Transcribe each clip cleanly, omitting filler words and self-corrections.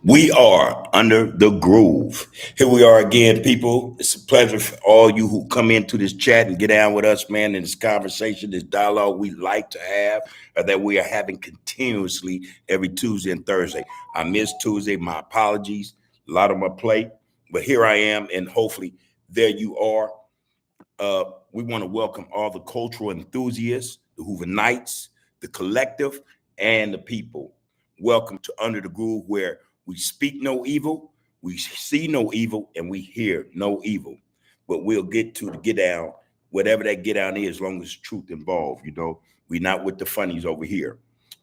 We are under the groove. Here we are again, people. It's a pleasure for all you who come into this chat and get down with us, man, in this conversation, this dialogue we like to have, that we are having continuously every Tuesday and Thursday. I missed Tuesday. My apologies. A lot on my plate, but here I am, and hopefully there you are. We want to welcome all the cultural enthusiasts, the Hooverites, the collective, and the people. Welcome to Under the Groove, where we speak no evil, we see no evil, and we hear no evil. But we'll get to the get down, whatever that get down is, as long as truth involved. We're not with the funnies over here.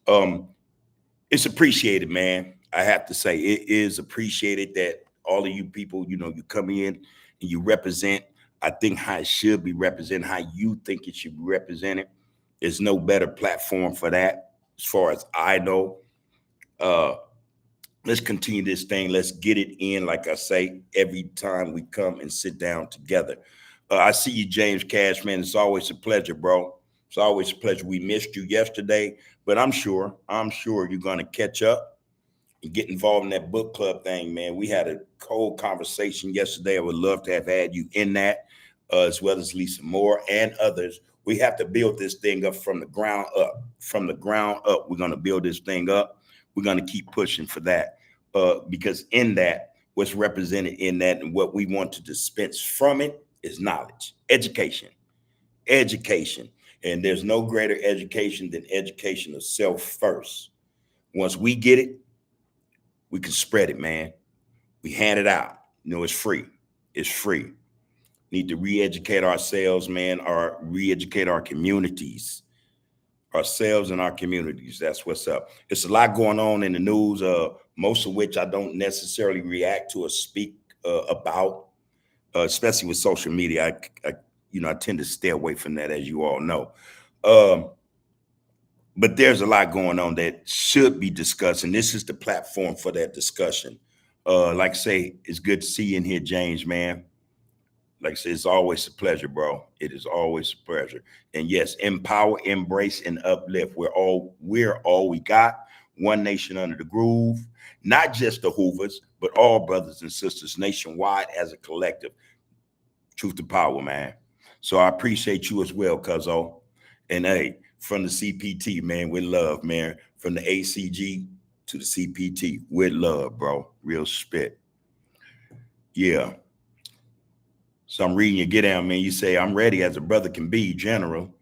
It's appreciated, man. I have to say, it is appreciated that all of you people, you come in and you represent. I think how it should be represented, how you think it should be represented. There's no better platform for that, as far as I know. Let's continue this thing. Let's get it in, like I say, every time we come and sit down together. I see you, James Cash, man. It's always a pleasure, bro. It's always a pleasure. We missed you yesterday, but I'm sure you're going to catch up and get involved in that book club thing, man. We had a cold conversation yesterday. I would love to have had you in that, as well as Lisa Moore and others. We have to build this thing up from the ground up. From the ground up, we're going to build this thing up. We're going to keep pushing for that, because in that, what's represented in that and what we want to dispense from it is knowledge, education. And there's no greater education than education of self first. Once we get it, we can spread it, man. We hand it out. It's free. It's free. Need to re-educate ourselves, man, or re-educate our communities. Ourselves and our communities. That's what's up. It's a lot going on in the news, most of which I don't necessarily react to or speak about, especially with social media. I tend to stay away from that, as you all know. But there's a lot going on that should be discussed, and this is the platform for that discussion. Like I say, it's good to see you in here, James, man. Like I said, it's always a pleasure, bro. It is always a pleasure. And yes, empower, embrace, and uplift. We're all we got. One nation under the groove. Not just the Hoovers, but all brothers and sisters nationwide as a collective. Truth to power, man. So I appreciate you as well, cuzzo. And hey, from the CPT, man, with love, man. From the ACG to the CPT, with love, bro. Real spit. Yeah. So I'm reading your get down, man. You say, I'm ready as a brother can be, general.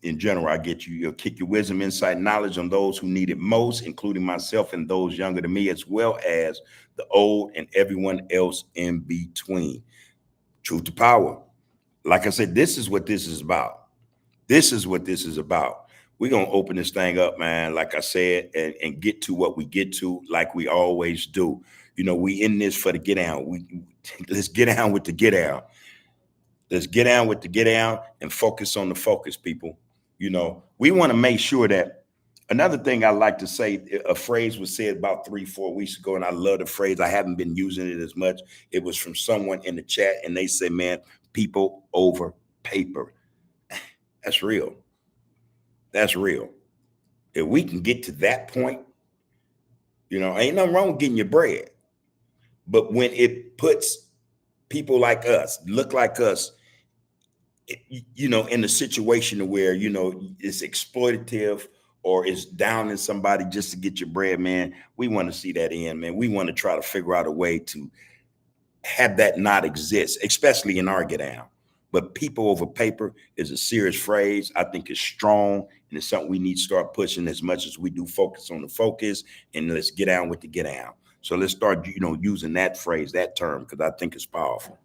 In general, I get you. You'll kick your wisdom, insight, knowledge on those who need it most, including myself and those younger than me, as well as the old and everyone else in between. Truth to power. Like I said, this is what this is about. This is what this is about. We're going to open this thing up, man, like I said, and get to what we get to like we always do. We in this for the get down. Let's get down with the get down. Let's get down with the get down and focus on the focus, people. We want to make sure that another thing I like to say, a phrase was said about 3-4 weeks ago, and I love the phrase. I haven't been using it as much. It was from someone in the chat, and they said, man, people over paper. That's real. That's real. If we can get to that point, ain't nothing wrong with getting your bread. But when it puts people like us, look like us, in a situation where, it's exploitative or it's downing somebody just to get your bread, man, we want to see that end, man. We want to try to figure out a way to have that not exist, especially in our get down. But people over paper is a serious phrase. I think it's strong, and it's something we need to start pushing as much as we do focus on the focus, and let's get down with the get down. So let's start, using that phrase, that term, because I think it's powerful.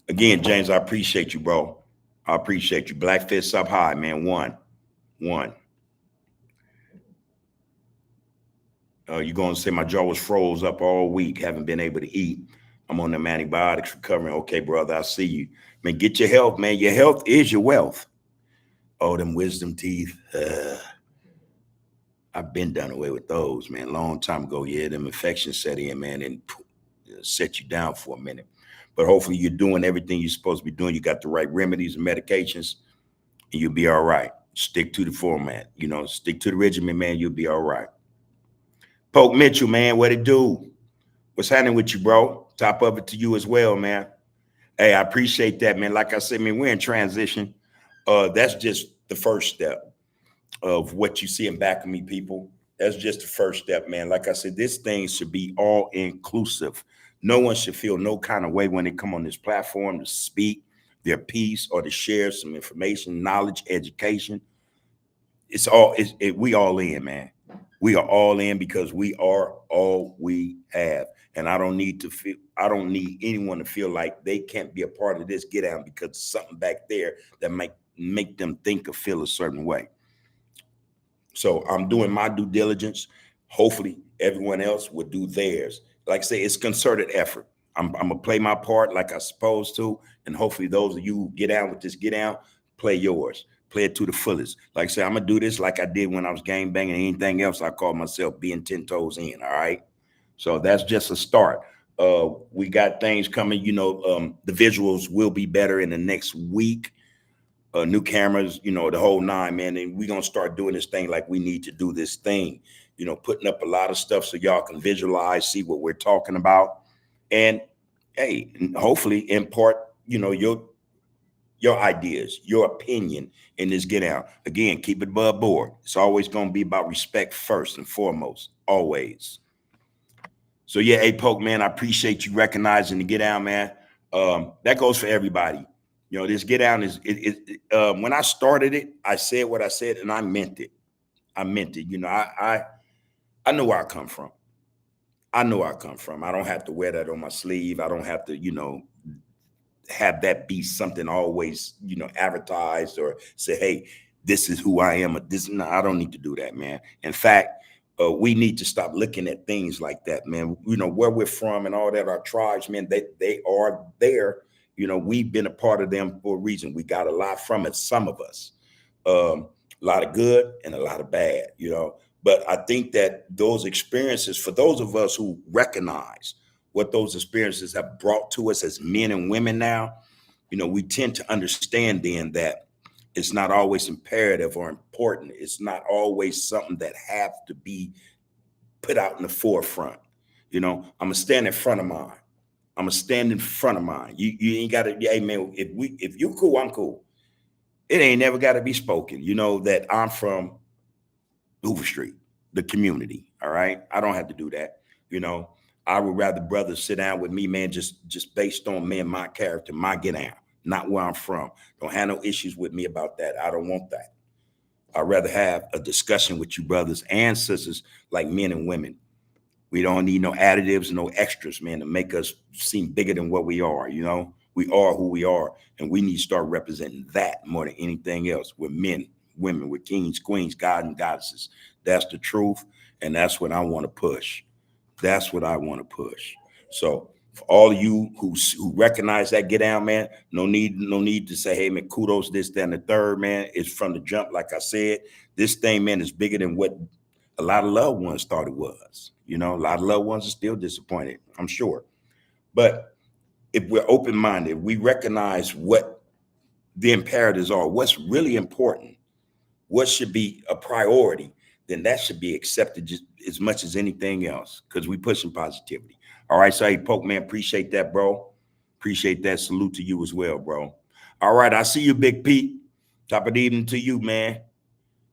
Again, James, I appreciate you, bro. I appreciate you. Black fists up high, man. One. You're going to say my jaw was froze up all week, haven't been able to eat. I'm on them antibiotics, recovering. Okay, brother, I see you. Man, get your health, man. Your health is your wealth. Oh, them wisdom teeth. I've been done away with those, man, long time ago. Yeah, them infections set in, man, and set you down for a minute. But hopefully you're doing everything you're supposed to be doing. You got the right remedies and medications, and you'll be all right. Stick to the format, stick to the regimen, man. You'll be all right. Poke Mitchell, man, what it do? What's happening with you, bro? Top of it to you as well, man. Hey, I appreciate that, man. Like I said, man, we're in transition. That's just the first step of what you see in back of me, people. That's just the first step, man. Like I said, this thing should be all inclusive. No one should feel no kind of way when they come on this platform to speak their piece or to share some information, knowledge, education. We all in, man. We are all in because we are all we have. And I don't need anyone to feel like they can't be a part of this get out because something back there that might make them think or feel a certain way. So I'm doing my due diligence. Hopefully everyone else would do theirs. Like I say, it's concerted effort. I'm gonna play my part like I supposed to, and hopefully those of you who get out with this get out, play yours, play it to the fullest. Like I say, I'm gonna do this like I did when I was game banging. Anything else, I call myself being 10 toes in. All right, so that's just a start. We got things coming. The visuals will be better in the next week. New cameras, the whole nine, man. And we're gonna start doing this thing like we need to do this thing, putting up a lot of stuff so y'all can visualize, see what we're talking about. And hey, hopefully impart, your ideas, your opinion in this get out. Again, keep it above board. It's always gonna be about respect first and foremost, always. So yeah, hey Poke, man, I appreciate you recognizing the get out, man. That goes for everybody. This get out is when I started it, I said what I said and I meant it. I meant it. I know where I come from. I know where I come from. I don't have to wear that on my sleeve. I don't have to, have that be something always, advertised or say, hey, this is who I am. No, I don't need to do that, man. In fact, we need to stop looking at things like that, man. Where we're from and all that, our tribes, man, they are there. We've been a part of them for a reason. We got a lot from it, some of us. A lot of good and a lot of bad, But I think that those experiences, for those of us who recognize what those experiences have brought to us as men and women now, we tend to understand then that it's not always imperative or important. It's not always something that have to be put out in the forefront. I'm gonna stand in front of mine. I'm gonna stand in front of mine. You ain't gotta, hey man, if you cool, I'm cool. It ain't never gotta be spoken. That I'm from Hoover Street, the community. All right. I don't have to do that. I would rather brothers sit down with me, man, just based on man, my character, my get down, not where I'm from. Don't have no issues with me about that. I don't want that. I'd rather have a discussion with you brothers and sisters like men and women. We don't need no additives, no extras, man, to make us seem bigger than what we are. We are who we are, and we need to start representing that more than anything else. We're men, women, we're kings, queens, gods, and goddesses. That's the truth, and that's what I want to push. That's what I want to push. So for all of you who recognize that get down, man, no need to say, hey man, kudos, this, that, and the third, man. It's from the jump, like I said. This thing, man, is bigger than what a lot of loved ones thought it was. A lot of loved ones are still disappointed, I'm sure. But if we're open-minded, we recognize what the imperatives are, what's really important, what should be a priority, then that should be accepted just as much as anything else because we pushing positivity. All right. So, hey, Poke, man, appreciate that, bro. Appreciate that. Salute to you as well, bro. All right. I see you, Big Pete. Top of the evening to you, man.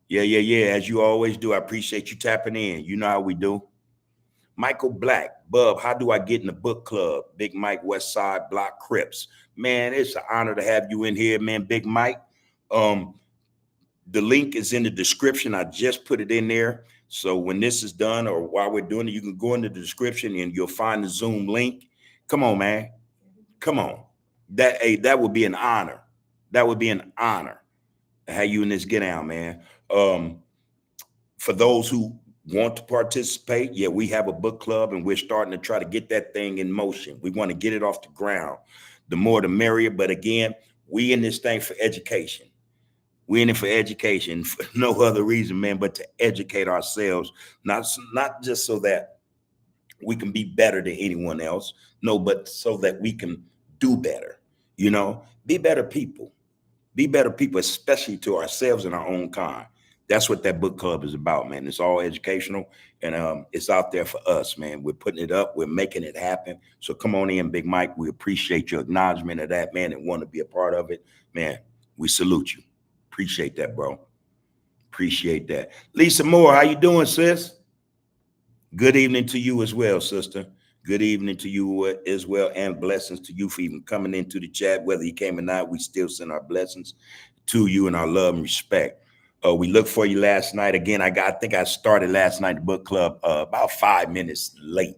Yeah. As you always do. I appreciate you tapping in. You know how we do. Michael Black, Bub, how do I get in the book club? Big Mike, West Side Block Crips. Man, it's an honor to have you in here, man, Big Mike. The link is in the description. I just put it in there. So when this is done or while we're doing it, you can go into the description and you'll find the Zoom link. Come on, man. Come on. That would be an honor. That would be an honor to have you in this get down, man. For those who want to participate, yeah, we have a book club and we're starting to try to get that thing in motion. We want to get it off the ground. The more the merrier. But again, we in this thing for education. We're in it for education, for no other reason, man, but to educate ourselves, not just so that we can be better than anyone else, no, but so that we can do better, be better people, Be better people, especially to ourselves and our own kind. That's what that book club is about, man. It's all educational, and it's out there for us, man. We're putting it up. We're making it happen. So come on in, Big Mike. We appreciate your acknowledgement of that, man, and want to be a part of it. Man, we salute you. Appreciate that, bro. Appreciate that. Lisa Moore, how you doing, sis? Good evening to you as well, sister. Good evening to you as well, and blessings to you for even coming into the chat. Whether you came or not, we still send our blessings to you and our love and respect. We looked for you last night. Again, I think I started last night the book club about 5 minutes late.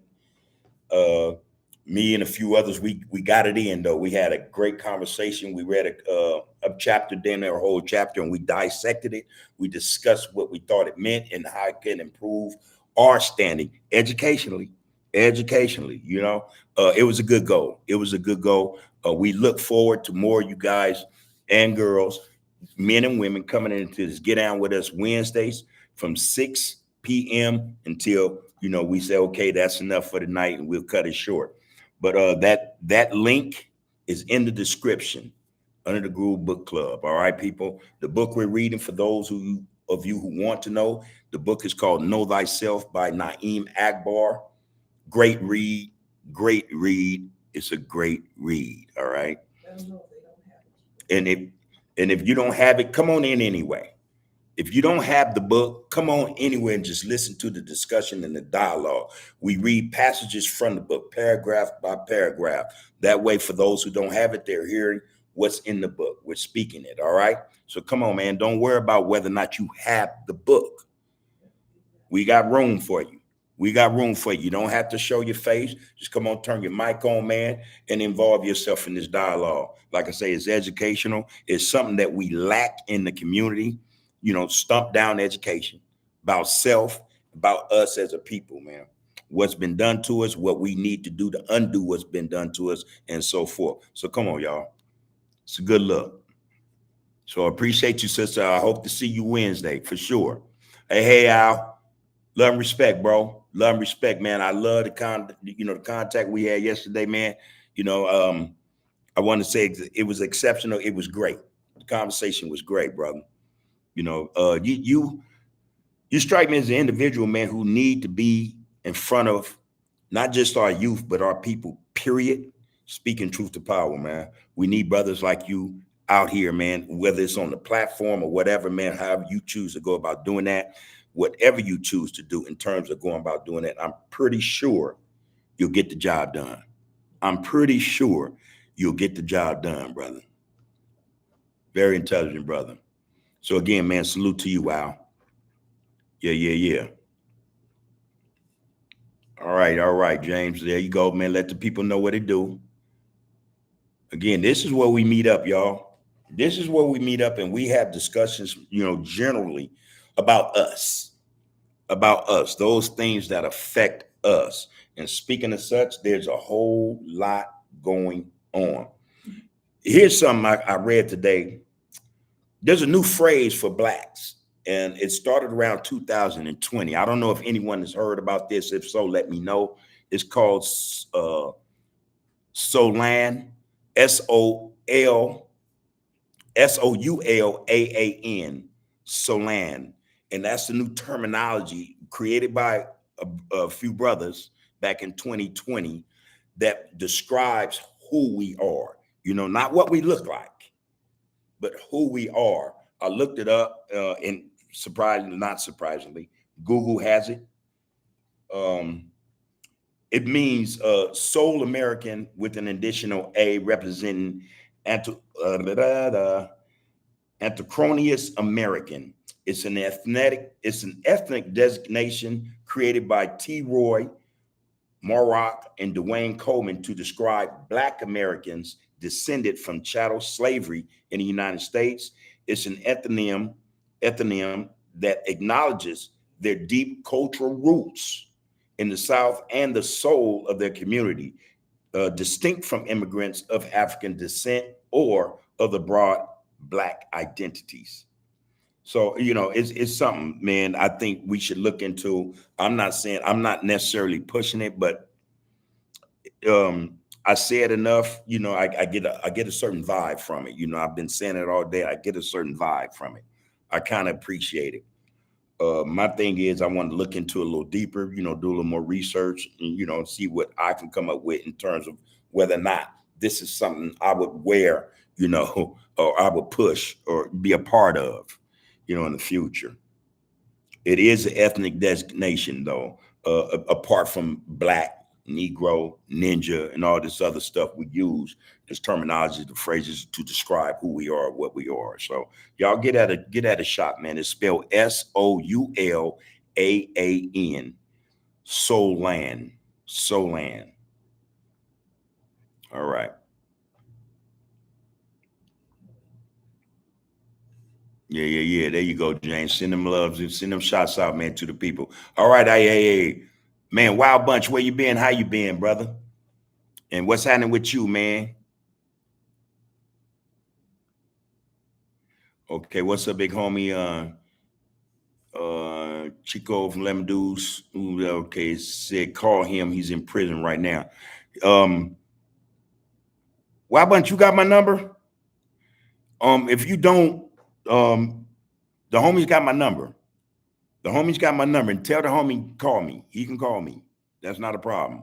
Me and a few others, we got it in though. We had a great conversation. We read a chapter, then a whole chapter, and we dissected it. We discussed what we thought it meant and how it can improve our standing educationally. You know, it was a good goal. It was a good goal. We look forward to more you guys and girls, men and women, coming into this Get Down With Us Wednesdays from 6 p.m. until, you know, we say, okay, that's enough for the night and we'll cut it short. But that link is in the description under the Groove Book Club. All right, people. The book we're reading, for those of you who want to know, the book is called Know Thyself by Naeem Akbar. Great read. Great read. It's a great read. All right. And if you don't have it, come on in anyway. If you don't have the book, come on anywhere and just listen to the discussion and the dialogue. We read passages from the book, paragraph by paragraph. That way, for those who don't have it, they're hearing what's in the book. We're speaking it, all right? So come on, man. Don't worry about whether or not you have the book. We got room for you. We got room for you. You don't have to show your face. Just come on, turn your mic on, man, and involve yourself in this dialogue. Like I say, it's educational. It's something that we lack in the community. You know, stump down education about self, about us as a people, man. What's been done to us, what we need to do to undo what's been done to us, and so forth. So come on, y'all. It's a good look. So I appreciate you, sister. I hope to see you Wednesday for sure. Hey, Al. Love and respect, bro. Love and respect, man. I love the the contact we had yesterday, man. You know, I want to say it was exceptional. It was great. The conversation was great, brother. You know, you strike me as an individual, man, who need to be in front of not just our youth, but our people, period. Speaking truth to power, man. We need brothers like you out here, man, whether it's on the platform or whatever, man, however you choose to go about doing that, whatever you choose to do in terms of going about doing it, I'm pretty sure you'll get the job done. I'm pretty sure you'll get the job done, brother. Very intelligent brother. So again, man, salute to you, Al. Yeah. All right, James. There you go, man. Let the people know what to do. Again, this is where we meet up, y'all. This is where we meet up and we have discussions, you know, generally about us, those things that affect us. And speaking of such, there's a whole lot going on. Here's something I read today. There's a new phrase for blacks, and it started around 2020. I don't know if anyone has heard about this. If so, let me know. It's called Solan, SOULAAN, Solan. And that's the new terminology created by a few brothers back in 2020 that describes who we are. You know, not what we look like, but who we are. I looked it up, and surprisingly, not surprisingly, Google has it. It means soul American with an additional A representing antichronous American. It's an ethnic designation created by T. Roy Morrock and Dwayne Coleman to describe Black Americans descended from chattel slavery in the United States. It's an ethnonym that acknowledges their deep cultural roots in the South and the soul of their community, distinct from immigrants of African descent or other broad Black identities. So, you know, it's something, man, I think we should look into. I'm not necessarily pushing it, but I say it enough, you know, I get a certain vibe from it. You know, I've been saying it all day. I get a certain vibe from it. I kind of appreciate it. My thing is, I want to look into a little deeper, you know, do a little more research, and you know, see what I can come up with in terms of whether or not this is something I would wear, you know, or I would push or be a part of, you know, in the future. It is an ethnic designation, though, apart from black, Negro, ninja, and all this other stuff we use as terminology, the phrases to describe who we are, what we are. So y'all get at a shot, man. It's spelled Soulaaan, Solan, Solan. All right. Yeah, yeah, yeah. There you go, James. Send them loves, send them shots out, man, to the people. All right, hey, man, Wild Bunch, where you been? How you been, brother? And what's happening with you, man? Okay, what's up, big homie? Chico from Lemon Deuce. Okay, said call him. He's in prison right now. Why bunch? You got my number? If you don't, the homie's got my number. The homie's got my number, and tell the homie call me. He can call me. That's not a problem.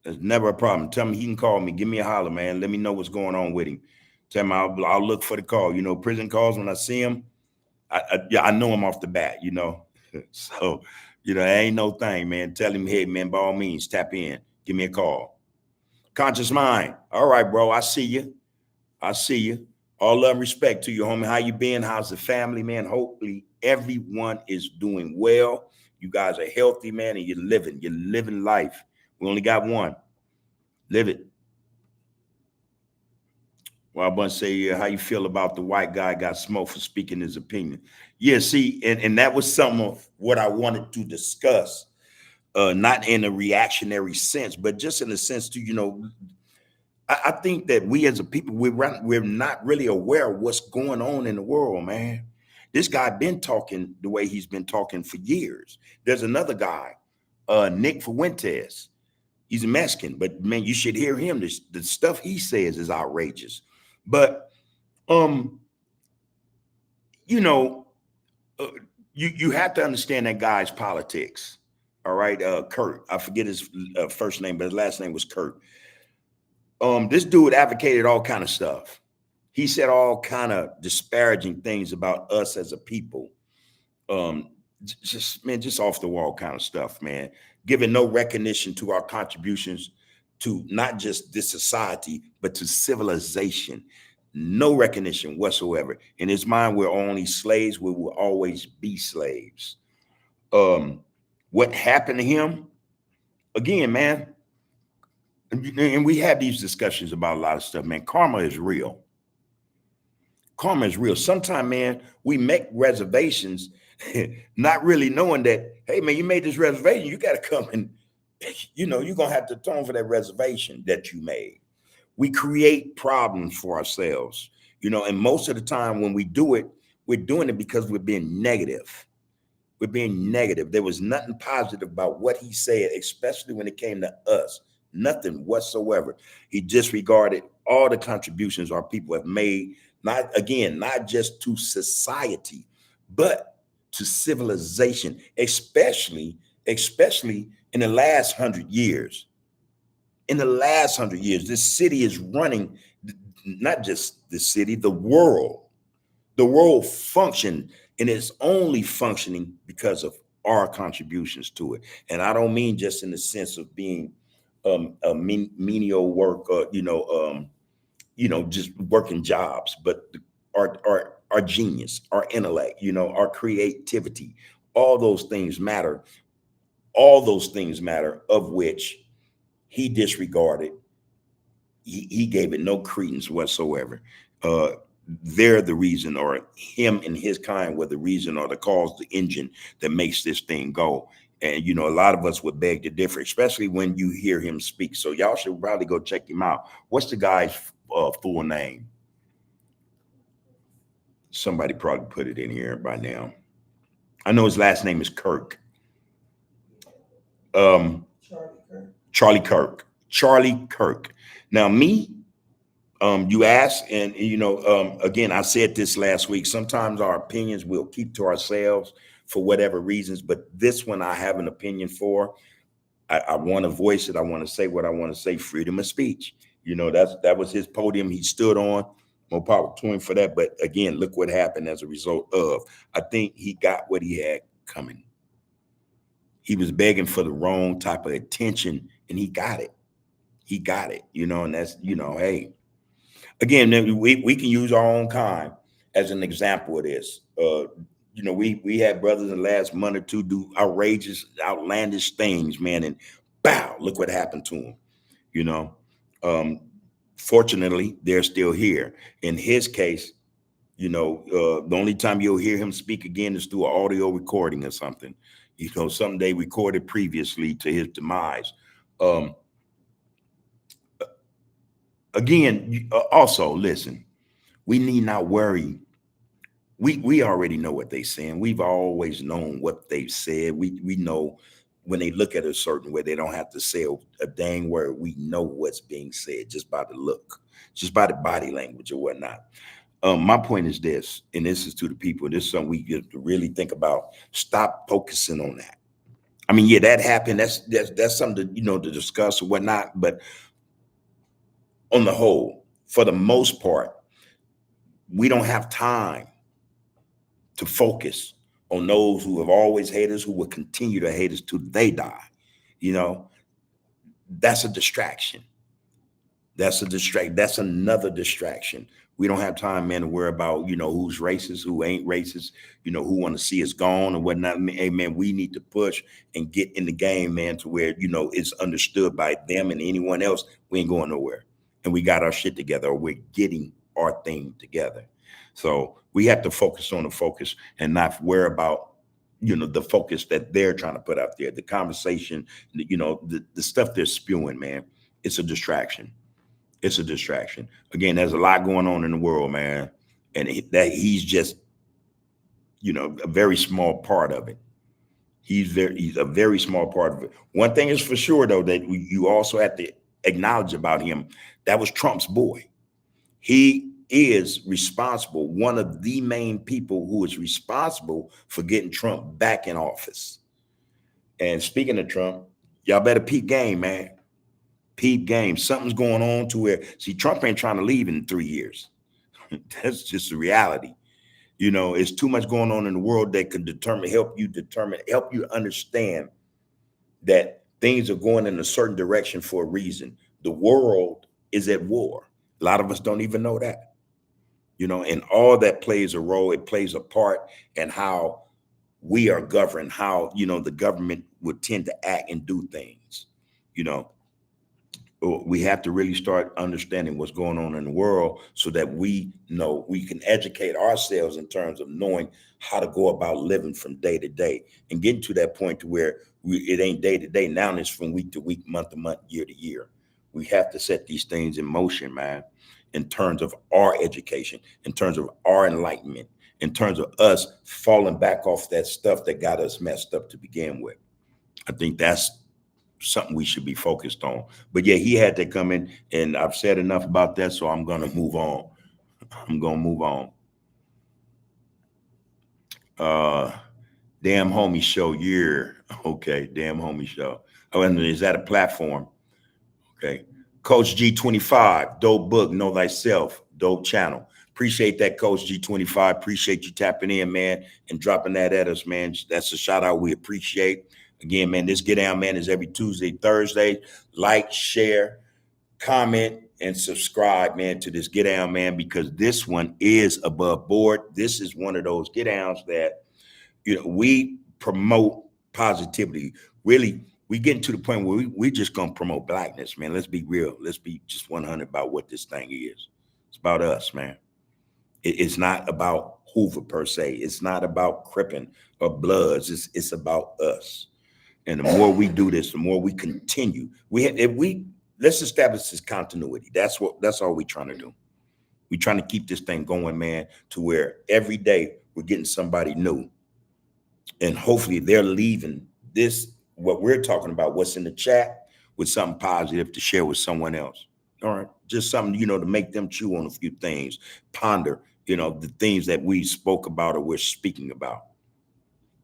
That's never a problem. Tell me he can call me. Give me a holler, man. Let me know what's going on with him. Tell me I'll look for the call. You know, prison calls when I see him. I know him off the bat, you know. So, you know, ain't no thing, man. Tell him, hey, man, by all means, tap in. Give me a call. Conscious mind. All right, bro. I see you. I see you. All love and respect to you, homie. How you been? How's the family, man? Hopefully everyone is doing well. You guys are healthy, man, and you're living. You're living life. We only got one. Live it. Well, I'm gonna say, how you feel about the white guy got smoked for speaking his opinion? Yeah, see, and that was some of what I wanted to discuss, not in a reactionary sense, but just in a sense to, you know, I think that we as a people, we're not really aware of what's going on in the world, man. This guy been talking the way he's been talking for years. There's another guy, Nick Fuentes. He's a Mexican, but man, you should hear him. The stuff he says is outrageous. But um, you know, uh, you have to understand that guy's politics. All right, Kurt. I forget his first name, but his last name was Kurt. This dude advocated all kind of stuff. He said all kind of disparaging things about us as a people. Um, just man, just off the wall kind of stuff, man. Giving no recognition to our contributions to not just this society, but to civilization. No recognition whatsoever. In his mind, we're only slaves. We will always be slaves. Um, what happened to him? Again, man, and we have these discussions about a lot of stuff, man. Karma is real. Karma is real. Sometimes, man, we make reservations, not really knowing that, hey, man, you made this reservation. You got to come and, you know, you're going to have to atone for that reservation that you made. We create problems for ourselves, you know, and most of the time when we do it, we're doing it because we're being negative. We're being negative. There was nothing positive about what he said, especially when it came to us. Nothing whatsoever. He disregarded all the contributions our people have made, not just to society, but to civilization, especially in the last 100 years. In the last 100 years, this city is running, not just the city, the world. The world functioned, and it's only functioning because of our contributions to it. And I don't mean just in the sense of being a menial work, just working jobs, but our genius, our intellect, you know, our creativity, all those things matter. All those things matter, of which he disregarded. He gave it no credence whatsoever. Uh, they're the reason, or him and his kind were the reason or the cause, the engine that makes this thing go. And, you know, a lot of us would beg to differ, especially when you hear him speak. So y'all should probably go check him out. What's the guy's full name? Somebody probably put it in here by now. I know his last name is Kirk. Um, Charlie Kirk. Charlie Kirk. Now, me, you asked, and again, I said this last week. Sometimes our opinions we'll keep to ourselves for whatever reasons, but this one I have an opinion for. I want to voice it. I want to say what I want to say. Freedom of speech. That was his podium he stood on. More power to him for that. But again, look what happened as a result of. I think he got what he had coming. He was begging for the wrong type of attention, and he got it. He got it. And that's hey. Again, we can use our own kind as an example of this. We had brothers in the last month or two do outrageous, outlandish things, man, and bow, look what happened to them. You know, um, Fortunately, they're still here. In his case, the only time you'll hear him speak again is through an audio recording or something. Something they recorded previously to his demise. Um, Again, also listen, we need not worry. We already know what they're saying. We've always known what they've said. We know when they look at a certain way, they don't have to say a dang word. We know what's being said just by the look, just by the body language or whatnot. My point is this, and this is to the people. This is something we get to really think about. Stop focusing on that. I mean, yeah, that happened. That's something to discuss or whatnot. But on the whole, for the most part, we don't have time to focus on those who have always hated us, who will continue to hate us till they die. You know, that's a distraction. That's another distraction. We don't have time, man, to worry about, who's racist, who ain't racist, who want to see us gone or whatnot. Hey, man, we need to push and get in the game, man, to where, it's understood by them and anyone else. We ain't going nowhere. And we got our shit together, or we're getting our thing together. So we have to focus on the focus and not worry about, the focus that they're trying to put out there, the conversation, the stuff they're spewing, man. It's a distraction. It's a distraction. Again, there's a lot going on in the world, man, and that he's just, a very small part of it. He's a very small part of it. One thing is for sure, though, that you also have to acknowledge about him. That was Trump's boy. He is responsible, one of the main people who is responsible for getting Trump back in office. And speaking of Trump, y'all better peep game, man. Peep game. Something's going on to where, see, Trump ain't trying to leave in 3 years. That's just the reality. It's too much going on in the world that can help you understand that things are going in a certain direction for a reason. The world is at war. A lot of us don't even know that. And all that plays a role. It plays a part in how we are governed, how, the government would tend to act and do things. We have to really start understanding what's going on in the world so that we know we can educate ourselves in terms of knowing how to go about living from day to day and getting to that point to where it ain't day to day. Now it's from week to week, month to month, year to year. We have to set these things in motion, man, in terms of our education, in terms of our enlightenment, in terms of us falling back off that stuff that got us messed up to begin with. I think that's something we should be focused on. But yeah, he had to come in, and I've said enough about that, so I'm gonna move on. I'm gonna move on. Damn Homie Show, yeah. Okay, Damn Homie Show. Oh, and is that a platform? Okay. Coach G25, dope book, Know Thyself, dope channel. Appreciate that, Coach G25. Appreciate you tapping in, man, and dropping that at us, man. That's a shout out we appreciate. Again, man, this Get Down, man, is every Tuesday, Thursday. Like, share, comment, and subscribe, man, to this Get Down, man, because this one is above board. This is one of those Get Downs that, we promote positivity. Really, we getting to the point where we just going to promote blackness, man. Let's be real. Let's be just 100 about what this thing is. It's about us, man. It's not about Hoover per se. It's not about Crippen or Bloods. It's about us. And the more we do this, the more we continue. Let's establish this continuity. That's all we're trying to do. We're trying to keep this thing going, man, to where every day we're getting somebody new. And hopefully they're leaving this, what we're talking about, what's in the chat, with something positive to share with someone else. All right. Just something, to make them chew on a few things, ponder, the things that we spoke about or we're speaking about.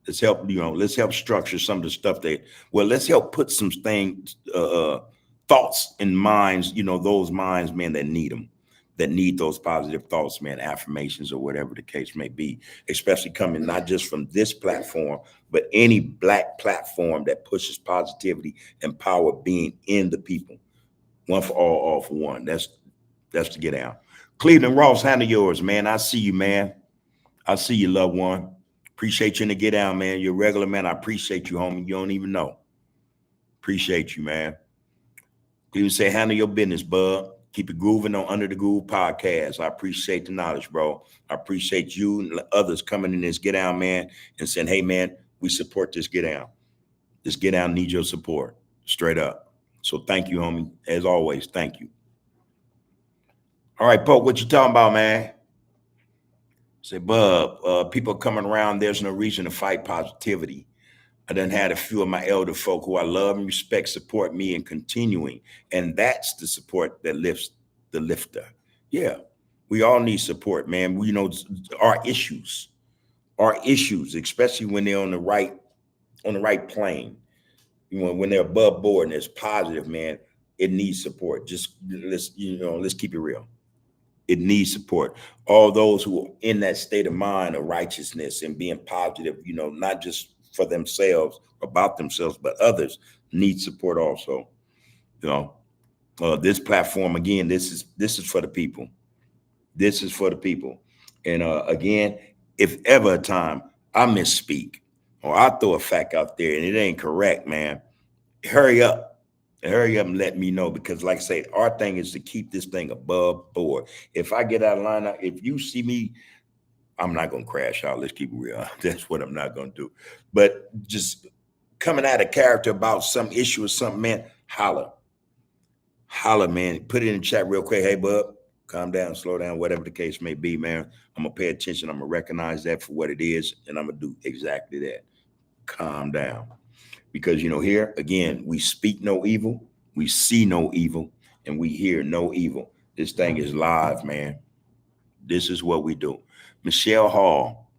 Let's help structure some of the stuff let's help put some things, thoughts in minds, those minds, man, that need them, that need those positive thoughts, man, affirmations or whatever the case may be, especially coming not just from this platform, but any Black platform that pushes positivity and power being in the people. One for all for one. That's to get out. Cleveland Ross, handle yours, man. I see you, man. I see you, loved one. Appreciate you in the get down, man. You're a regular, man. I appreciate you, homie. You don't even know. Appreciate you, man. Cleveland say, handle your business, bud. Keep it grooving on Under the Groove podcast. I appreciate the knowledge, bro. I appreciate you and others coming in this get down, man, and saying, hey, man, we support this get down. This get down needs your support, straight up. So thank you, homie. As always, thank you. All right, Poke, what you talking about, man? Say, Bub, people coming around, there's no reason to fight positivity. I done had a few of my elder folk who I love and respect support me in continuing. And that's the support that lifts the lifter. Yeah, we all need support, man. Our issues, especially when they're on the right plane. When they're above board and it's positive, man, it needs support. Just let's keep it real. It needs support. All those who are in that state of mind of righteousness and being positive, not just for themselves, about themselves, but others need support also. This platform, again, this is for the people. This is for the people. And again, if ever a time I misspeak or I throw a fact out there and it ain't correct, man, hurry up. Hurry up and let me know, because like I say, our thing is to keep this thing above board. If I get out of line, if you see me, I'm not going to crash out. Let's keep it real. That's what I'm not going to do. But just coming out of character about some issue or something, man, holler. Holler, man. Put it in the chat real quick. Hey, bub, calm down, slow down, whatever the case may be, man. I'm going to pay attention. I'm going to recognize that for what it is, and I'm going to do exactly that. Calm down. Because, here, again, we speak no evil, we see no evil, and we hear no evil. This thing is live, man. This is what we do. Michelle Hall,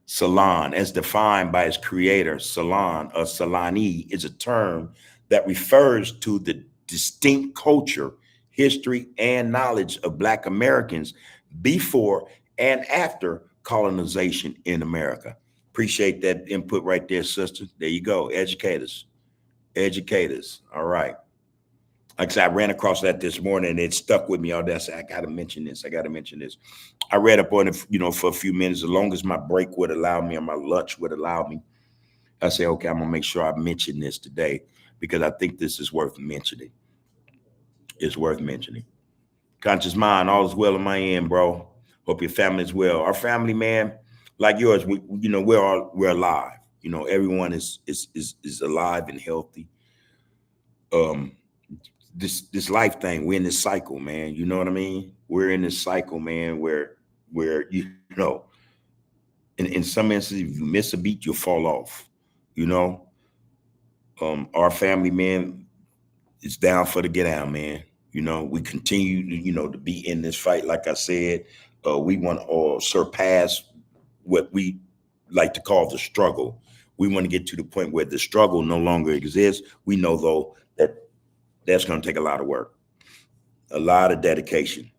Salon, as defined by its creator, Salon or Salani, is a term that refers to the distinct culture, history, and knowledge of Black Americans before and after colonization in America. Appreciate that input right there, sister. There you go. Educators. All right. Like I said, I ran across that this morning and it stuck with me all day. I said, I got to mention this. I read up on it, for a few minutes, as long as my break would allow me or my lunch would allow me. I say, okay, I'm going to make sure I mention this today because I think this is worth mentioning. It's worth mentioning. Conscious mind, all is well in my end, bro. Hope your family is well. Our family, man, like yours, we're alive. Everyone is alive and healthy. This life thing, we're in this cycle, man. You know what I mean? We're in this cycle, man, where in some instances, if you miss a beat, you'll fall off. Our family, man, is down for the get out, man. We continue to be in this fight. Like I said, we want to surpass what we like to call the struggle. We want to get to the point where the struggle no longer exists. We know, though, that that's going to take a lot of work, a lot of dedication,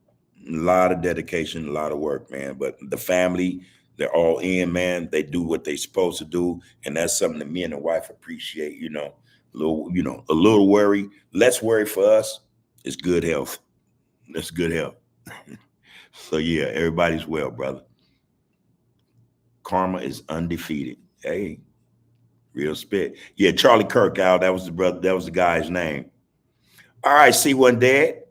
a lot of work, man. But the family, they're all in, man. They do what they're supposed to do. And that's something that me and the wife appreciate, a little worry, less worry for us is good health. That's good health. So yeah, everybody's well, brother. Karma is undefeated. Hey, real spit. Yeah, Charlie Kirk, Al, that was the brother, that was the guy's name. All right, C1 Dad.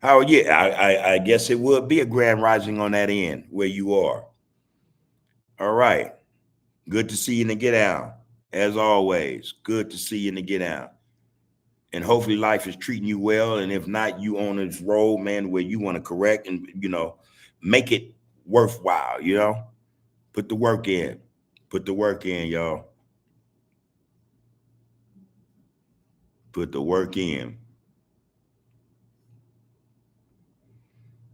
How are you? I guess it would be a grand rising on that end where you are. All right. Good to see you in the get out. As always, good to see you in the get out. And hopefully life is treating you well. And if not, you on this road, man, where you want to correct and, make it worthwhile, Put the work in. Put the work in, y'all. Put the work in.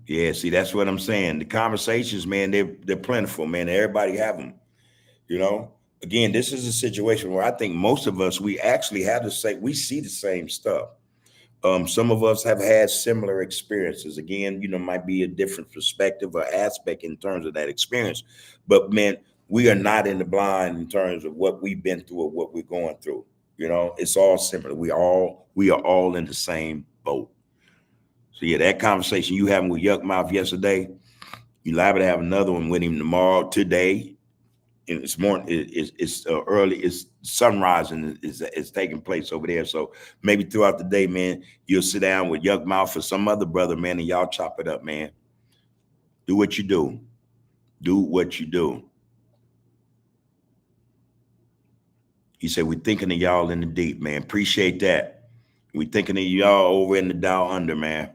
Yeah, see, that's what I'm saying. The conversations, man, they're plentiful, man. Everybody have them, you know. Again, this is a situation where I think most of us we actually have the same. We see the same stuff. Some of us have had similar experiences. Again, might be a different perspective or aspect in terms of that experience. But man, we are not in the blind in terms of what we've been through or what we're going through. It's all similar. We are all in the same boat. So yeah, that conversation you having with Yuck Mouth yesterday, you liable to have another one with him tomorrow, today. And it's morning. It's early. It's sunrise and is taking place over there. So maybe throughout the day, man, you'll sit down with Yuck Mouth or some other brother, man, and y'all chop it up, man. Do what you do. Do what you do. He said, "We're thinking of y'all in the deep, man. Appreciate that. We thinking of y'all over in the down under, man."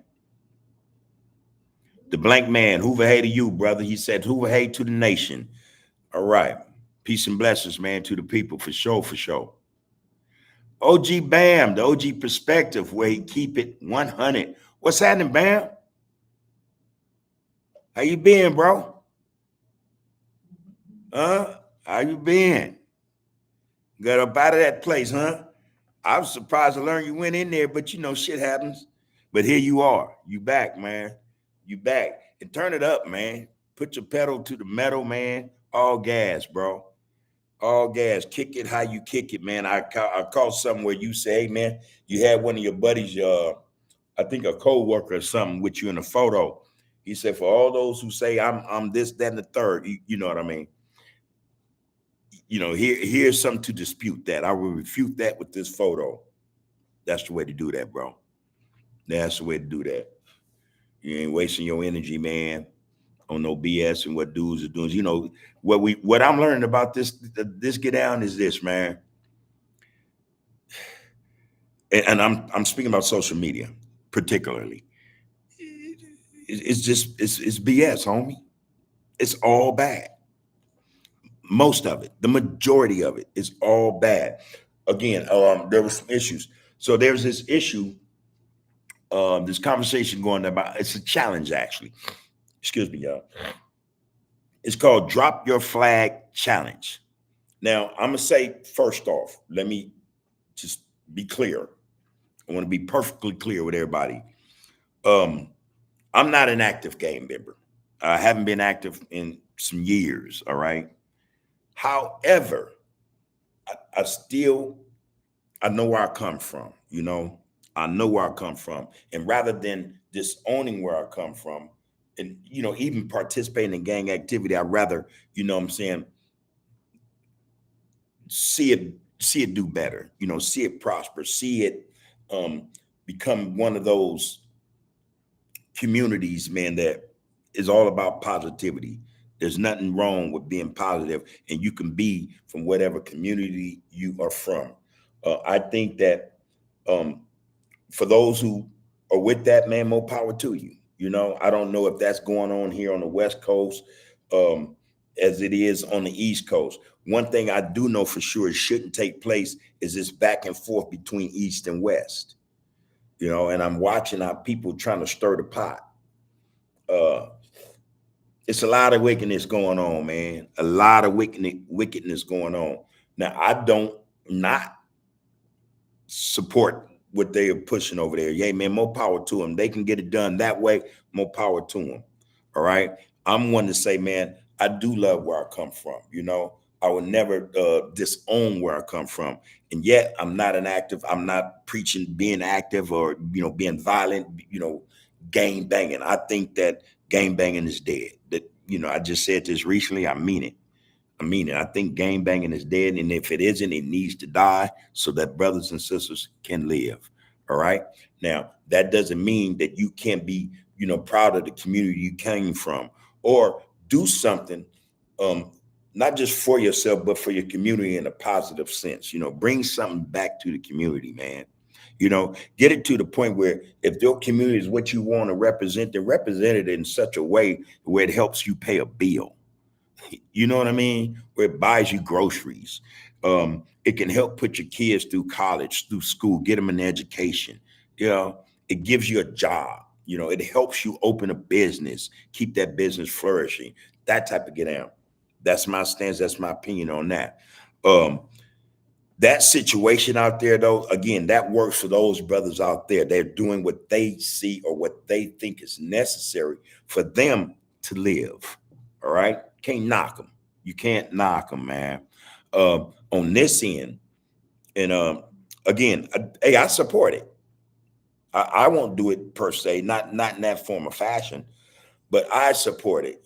The blank man, Hoover hey to you, brother. He said, Hoover hey to the nation. All right. Peace and blessings, man, to the people, for sure, for sure. OG Bam, the OG perspective, where he keep it 100. What's happening, Bam? How you been, bro? Huh? How you been? Got up out of that place, huh? I was surprised to learn you went in there, but shit happens. But here you are. You back, man. You back. And turn it up, man. Put your pedal to the metal, man. All gas, bro. All gas. Kick it how you kick it, man. I caught something where you say, hey, man, you had one of your buddies, I think a co-worker or something with you in a photo. He said, for all those who say I'm this, that, and the third, you know what I mean? Here's something to dispute that. I will refute that with this photo. That's the way to do that, bro. That's the way to do that. You ain't wasting your energy, man, on no BS and what dudes are doing. What I'm learning about this get down is this, man. And I'm speaking about social media, particularly. It's just it's BS, homie. It's all bad. Most of it, the majority of it, is all bad. Again, there were some issues. So there's this issue, this conversation going about. It's a challenge, actually. Excuse me, y'all. It's called Drop Your Flag Challenge. Now, I'm gonna say first off, let me just be clear. I want to be perfectly clear with everybody. I'm not an active game member. I haven't been active in some years. All right. However, I know where I come from. I know where I come from, and rather than disowning where I come from, and even participating in gang activity, I'd rather, what I'm saying, see it do better. See it prosper. See it become one of those communities, man, that is all about positivity. There's nothing wrong with being positive, and you can be from whatever community you are from. I think that for those who are with that, man, more power to you. I don't know if that's going on here on the West Coast as it is on the East Coast. One thing I do know for sure it shouldn't take place is this back and forth between East and West. And I'm watching how people trying to stir the pot. It's a lot of wickedness going on, man. A lot of wickedness going on. Now, I don't not support what they are pushing over there. Yeah, man, more power to them. They can get it done that way. More power to them. All right. I'm one to say, man, I do love where I come from. I would never disown where I come from. And yet I'm not an active. I'm not preaching being active or, being violent, gang banging. I think that gang banging is dead. That, I just said this recently. I mean it. I think gang banging is dead. And if it isn't, it needs to die so that brothers and sisters can live. All right. Now, that doesn't mean that you can't be, proud of the community you came from or do something, not just for yourself, but for your community in a positive sense. Bring something back to the community, man. Get it to the point where if your community is what you want to represent, then represent it in such a way where it helps you pay a bill. You know what I mean? Where it buys you groceries. It can help put your kids through college, through school, get them an education. It gives you a job. It helps you open a business, keep that business flourishing, that type of get out. That's my stance. That's my opinion on that. Um, that situation out there, though, again, that works for those brothers out there. They're doing what they see or what they think is necessary for them to live. All right, can't knock them. You can't knock them, man. On this end, and again, hey, I support it. I won't do it per se, not in that form of fashion, but I support it.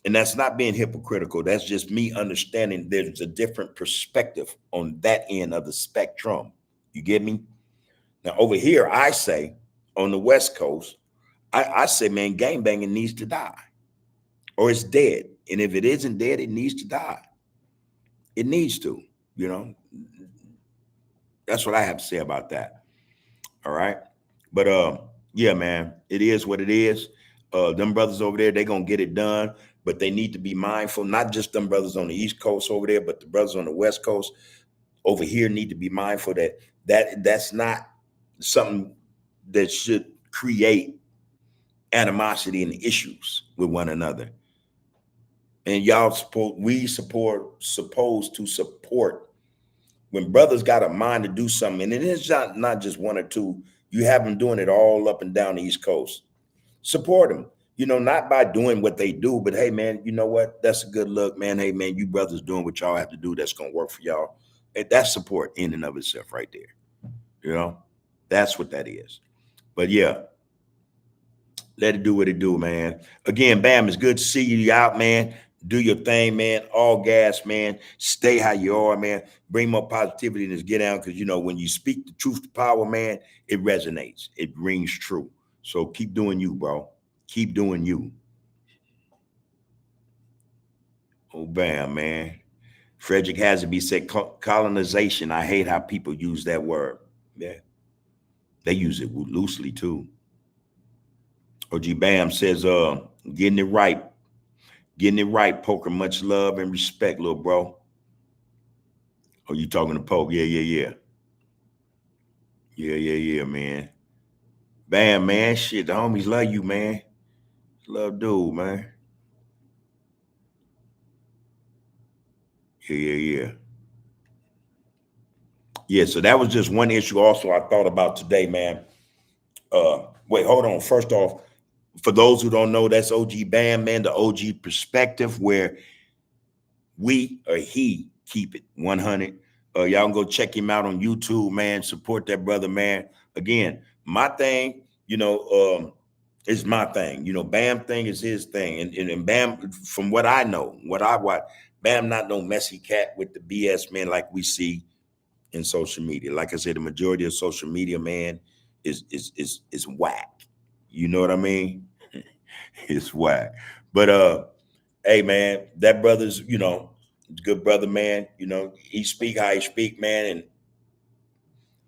And that's not being hypocritical. That's just me understanding there's a different perspective on that end of the spectrum. You get me? Now, over here, I say on the West Coast, I say, man, gangbanging needs to die or it's dead. And if it isn't dead, it needs to die. It needs to, you know. That's what I have to say about that. All right. But yeah, man, it is what it is. Them brothers over there, they're gonna get it done, but they need to be mindful, not just them brothers on the East Coast over there, but the brothers on the West Coast over here need to be mindful that's not something that should create animosity and issues with one another. And supposed to support when brothers got a mind to do something, and it is not just one or two. You have them doing it all up and down the East Coast. Support them, not by doing what they do, but hey, man, you know what? That's a good look, man. Hey, man, you brothers doing what y'all have to do. That's gonna work for y'all. And that's support in and of itself, right there. That's what that is. But yeah, let it do what it do, man. Again, Bam, it's good to see you out, man. Do your thing, man. All gas, man. Stay how you are, man. Bring more positivity in this get down because, when you speak the truth to power, man, it resonates. It rings true. So keep doing you, bro. Keep doing you. Oh, Bam, man. Frederick Hasby said colonization. I hate how people use that word. Yeah. They use it loosely, too. OG Bam says, getting it right. Getting it right, Poker. Much love and respect, little bro. Oh, you talking to Poke? Yeah, yeah, yeah. Yeah, yeah, yeah, man. Bam, man. Shit, the homies love you, man. Love dude, man. Yeah, yeah, yeah. Yeah, so that was just one issue also I thought about today, man. Wait, hold on. First off, for those who don't know, that's OG Bam, man, the OG perspective where we or he keep it 100. Y'all can go check him out on YouTube, man. Support that brother, man. Again, my thing, is my thing. Bam thing is his thing. And Bam, from what I know, what I watch, Bam not no messy cat with the BS, man, like we see in social media. Like I said, the majority of social media, man, is whack. You know what I mean? It's whack. But hey man, that brother's, good brother, man. He speak how he speak, man, and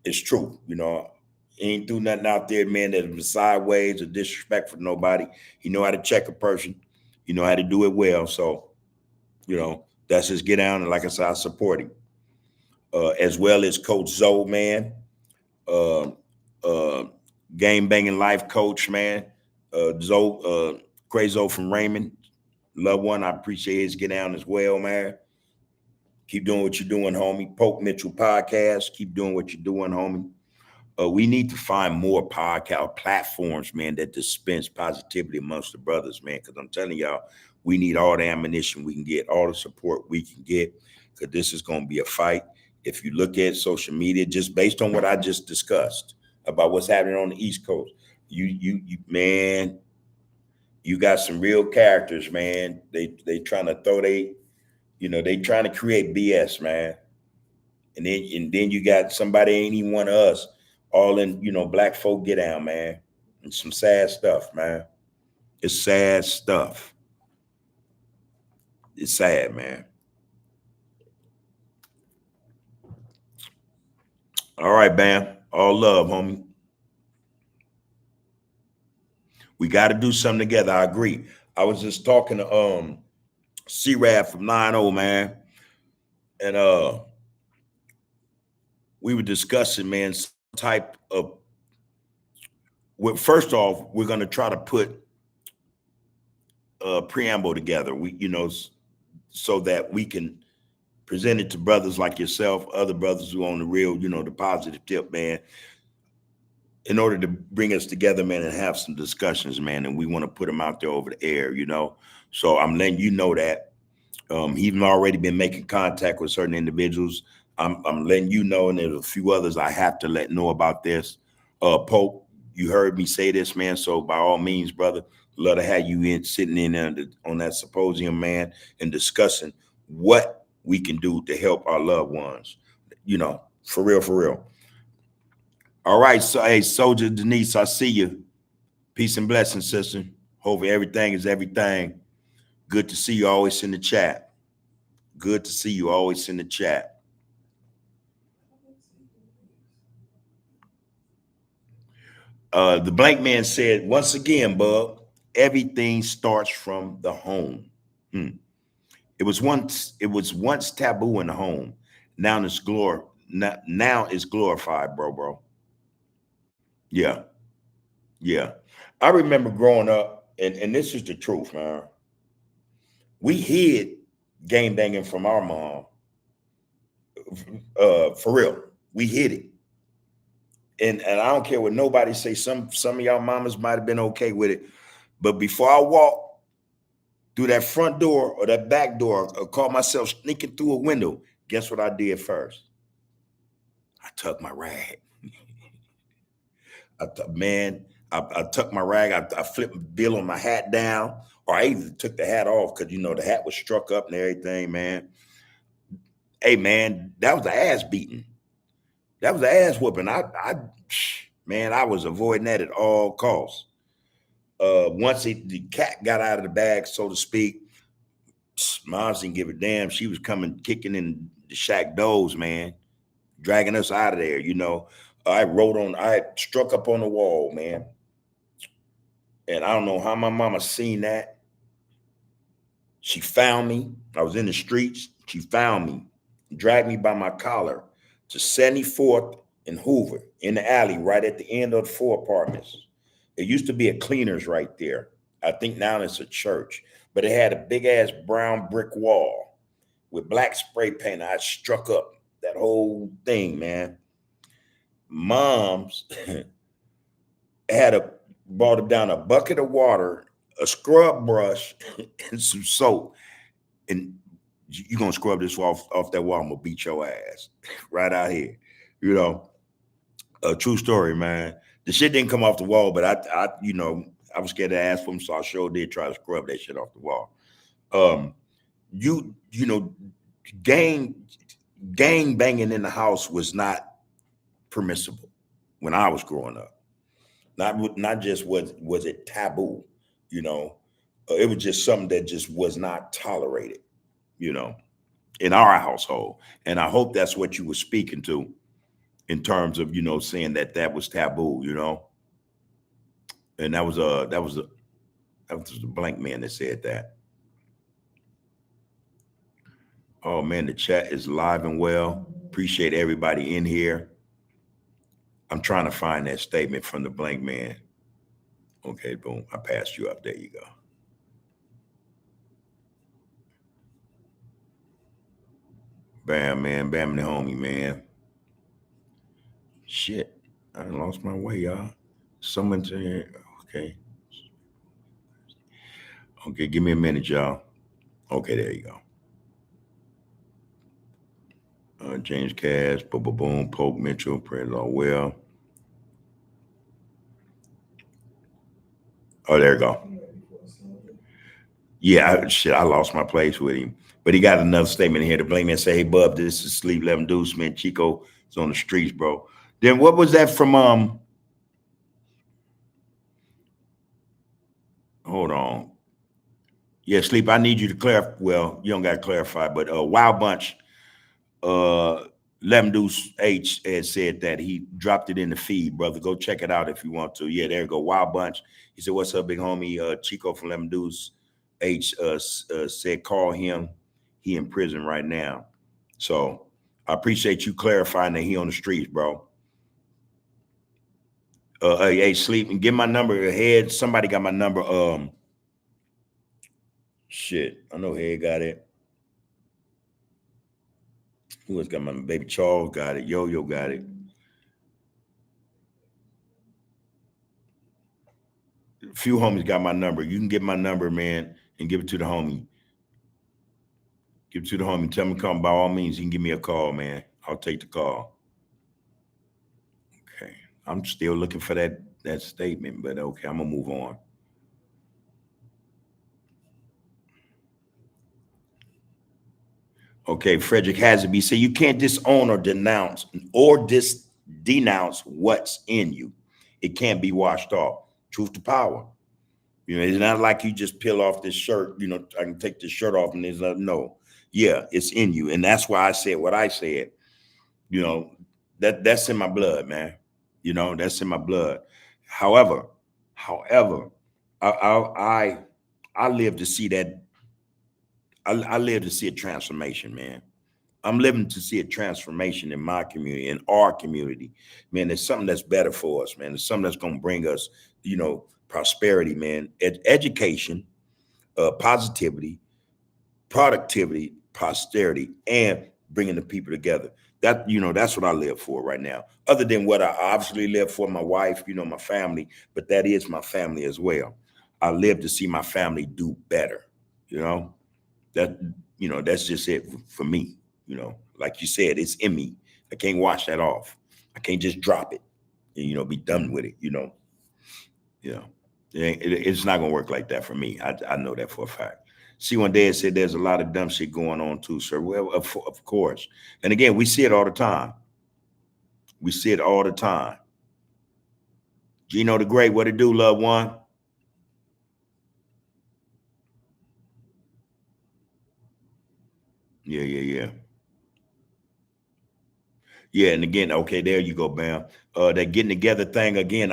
it's true. He ain't do nothing out there, man, that was sideways or disrespectful to nobody. He know how to check a person. He know how to do it well. So, that's his get down. And like I said, I support him. As well as Coach Zoe, man. Uh, uh, game banging life coach, man. Zoe, Crazo from Raymond. Love one. I appreciate his get down as well, man. Keep doing what you're doing, homie. Poke Mitchell podcast. Keep doing what you're doing, homie. We need to find more podcast platforms, man, that dispense positivity amongst the brothers, man. Because I'm telling y'all, we need all the ammunition we can get, all the support we can get, because this is going to be a fight. If you look at social media, just based on what I just discussed about what's happening on the East Coast, you man, you got some real characters, man. They trying to they trying to create BS, man. And then you got somebody ain't even one of us, all in, black folk get down, man. And some sad stuff, man. It's sad stuff. It's sad, man. All right, Bam. All love, homie. We got to do something together. I agree. I was just talking to C-Rad from 9-0, man. And we were discussing, man, some type of first off, we're going to try to put a preamble together. So that we can present it to brothers like yourself, other brothers who are on the real, the positive tip, man, in order to bring us together, man, and have some discussions, man. And we want to put them out there over the air. So I'm letting you know that. He's already been making contact with certain individuals. I'm letting you know, and there's a few others I have to let know about this. Pope, you heard me say this, man. So by all means, brother, love to have you sitting in there on that symposium, man, and discussing what we can do to help our loved ones. For real, for real. All right, so hey, Soldier Denise, I see you. Peace and blessings, sister. Hope everything is everything. Good to see you always in the chat. Good to see you always in the chat. The blank man said, once again, Bub, everything starts from the home. It was once taboo in the home. Now it's glorified, bro. Yeah, yeah. I remember growing up, and this is the truth, man. We hid game banging from our mom. For real. We hid it. And I don't care what nobody say. Some of y'all mamas might have been okay with it. But before I walk through that front door or that back door or call myself sneaking through a window, guess what I did first? I tucked my rag. I tucked my rag. I flipped the bill on my hat down, or I even took the hat off because the hat was struck up and everything, man. Hey, man, that was the ass beating. That was the ass whooping. Man, I was avoiding that at all costs. Once the cat got out of the bag, so to speak, Moms didn't give a damn. She was coming kicking in the shack doors, man, dragging us out of there. I struck up on the wall, man. And I don't know how my mama seen that. She found me. I was in the streets. She found me, dragged me by my collar to 74th and Hoover in the alley right at the end of the 4 apartments. It used to be a cleaners right there. I think now it's a church, but it had a big ass brown brick wall with black spray paint. I struck up that whole thing, man. Moms brought down a bucket of water, a scrub brush, and some soap. And you're gonna scrub this off that wall. I'm gonna beat your ass right out here. A true story, man. The shit didn't come off the wall, but I was scared to ask for him, so I sure did try to scrub that shit off the wall. You know, gang banging in the house was not permissible when I was growing up. Not just was it taboo, it was just something that just was not tolerated, in our household. And I hope that's what you were speaking to in terms of, saying that was taboo, and that was the blank man that said that. Oh man, the chat is live and well. Appreciate everybody in here. I'm trying to find that statement from the blank man. Okay, boom. I passed you up. There you go. Bam, man. Bam the homie, man. Shit. I lost my way, y'all. Someone saying, okay. Okay, give me a minute, y'all. Okay, there you go. James Cash, boom, boom, boom, Pope Mitchell, prayers all well. Oh, there you go. Yeah, I lost my place with him. But he got another statement here. The blame man say, hey, Bub, this is Sleep 11 Deuce, man. Chico is on the streets, bro. Then what was that from? Hold on. Yeah, Sleep, I need you to clarify. Well, you don't got to clarify, but Wild Bunch, Lem Deuce H had said that he dropped it in the feed, brother. Go check it out if you want to. Yeah, there you go. Wild Bunch. He said, what's up, big homie? Chico from Lem Deuce H said, call him. He in prison right now. So I appreciate you clarifying that he on the streets, bro. Hey, sleep and get my number ahead. Somebody got my number. Shit, I know Head got it. Who else got my baby? Charles got it. Yo got it. A few homies got my number. You can get my number, man, and give it to the homie. Give it to the homie. Tell me to come. By all means, you can give me a call, man. I'll take the call. Okay. I'm still looking for that statement, but okay, I'm gonna move on. Okay, Frederick Hasby said you can't disown or denounce what's in you. It can't be washed off. Truth to power. It's not like you just peel off this shirt. I can take this shirt off and there's no. Yeah, it's in you, and that's why I said what I said. You know that's in my blood, man. That's in my blood. However, I I live to see that. I live to see a transformation, man. I'm living to see a transformation in my community, in our community. Man, there's something that's better for us, man. There's something that's going to bring us, prosperity, man. Education, positivity, productivity, posterity, and bringing the people together. That's what I live for right now. Other than what I obviously live for, my wife, my family, but that is my family as well. I live to see my family do better. You know that that's just it for me. Like you said, it's in me. I can't wash that off. I can't just drop it and be done with it. You know, it's not gonna work like that for me. I know that for a fact. See, one day it said there's a lot of dumb shit going on too, sir. Well, of course. And again, we see it all the time. We see it all the time. Gino the Great, what it do, loved one? Yeah, yeah, yeah. Yeah, and again, okay, there you go, Bam. That getting together thing again.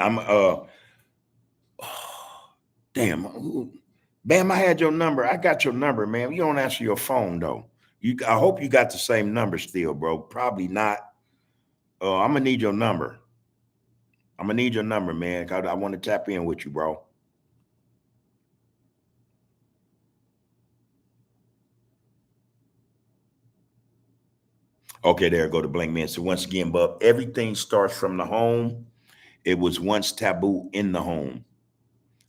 Damn, Bam, I had your number. I got your number, man. You don't answer your phone though. I hope you got the same number still, bro. Probably not. I'm gonna need your number. I'm gonna need your number, man. 'Cause I want to tap in with you, bro. Okay, there go the blank man. So once again, Bub, everything starts from the home. It was once taboo in the home.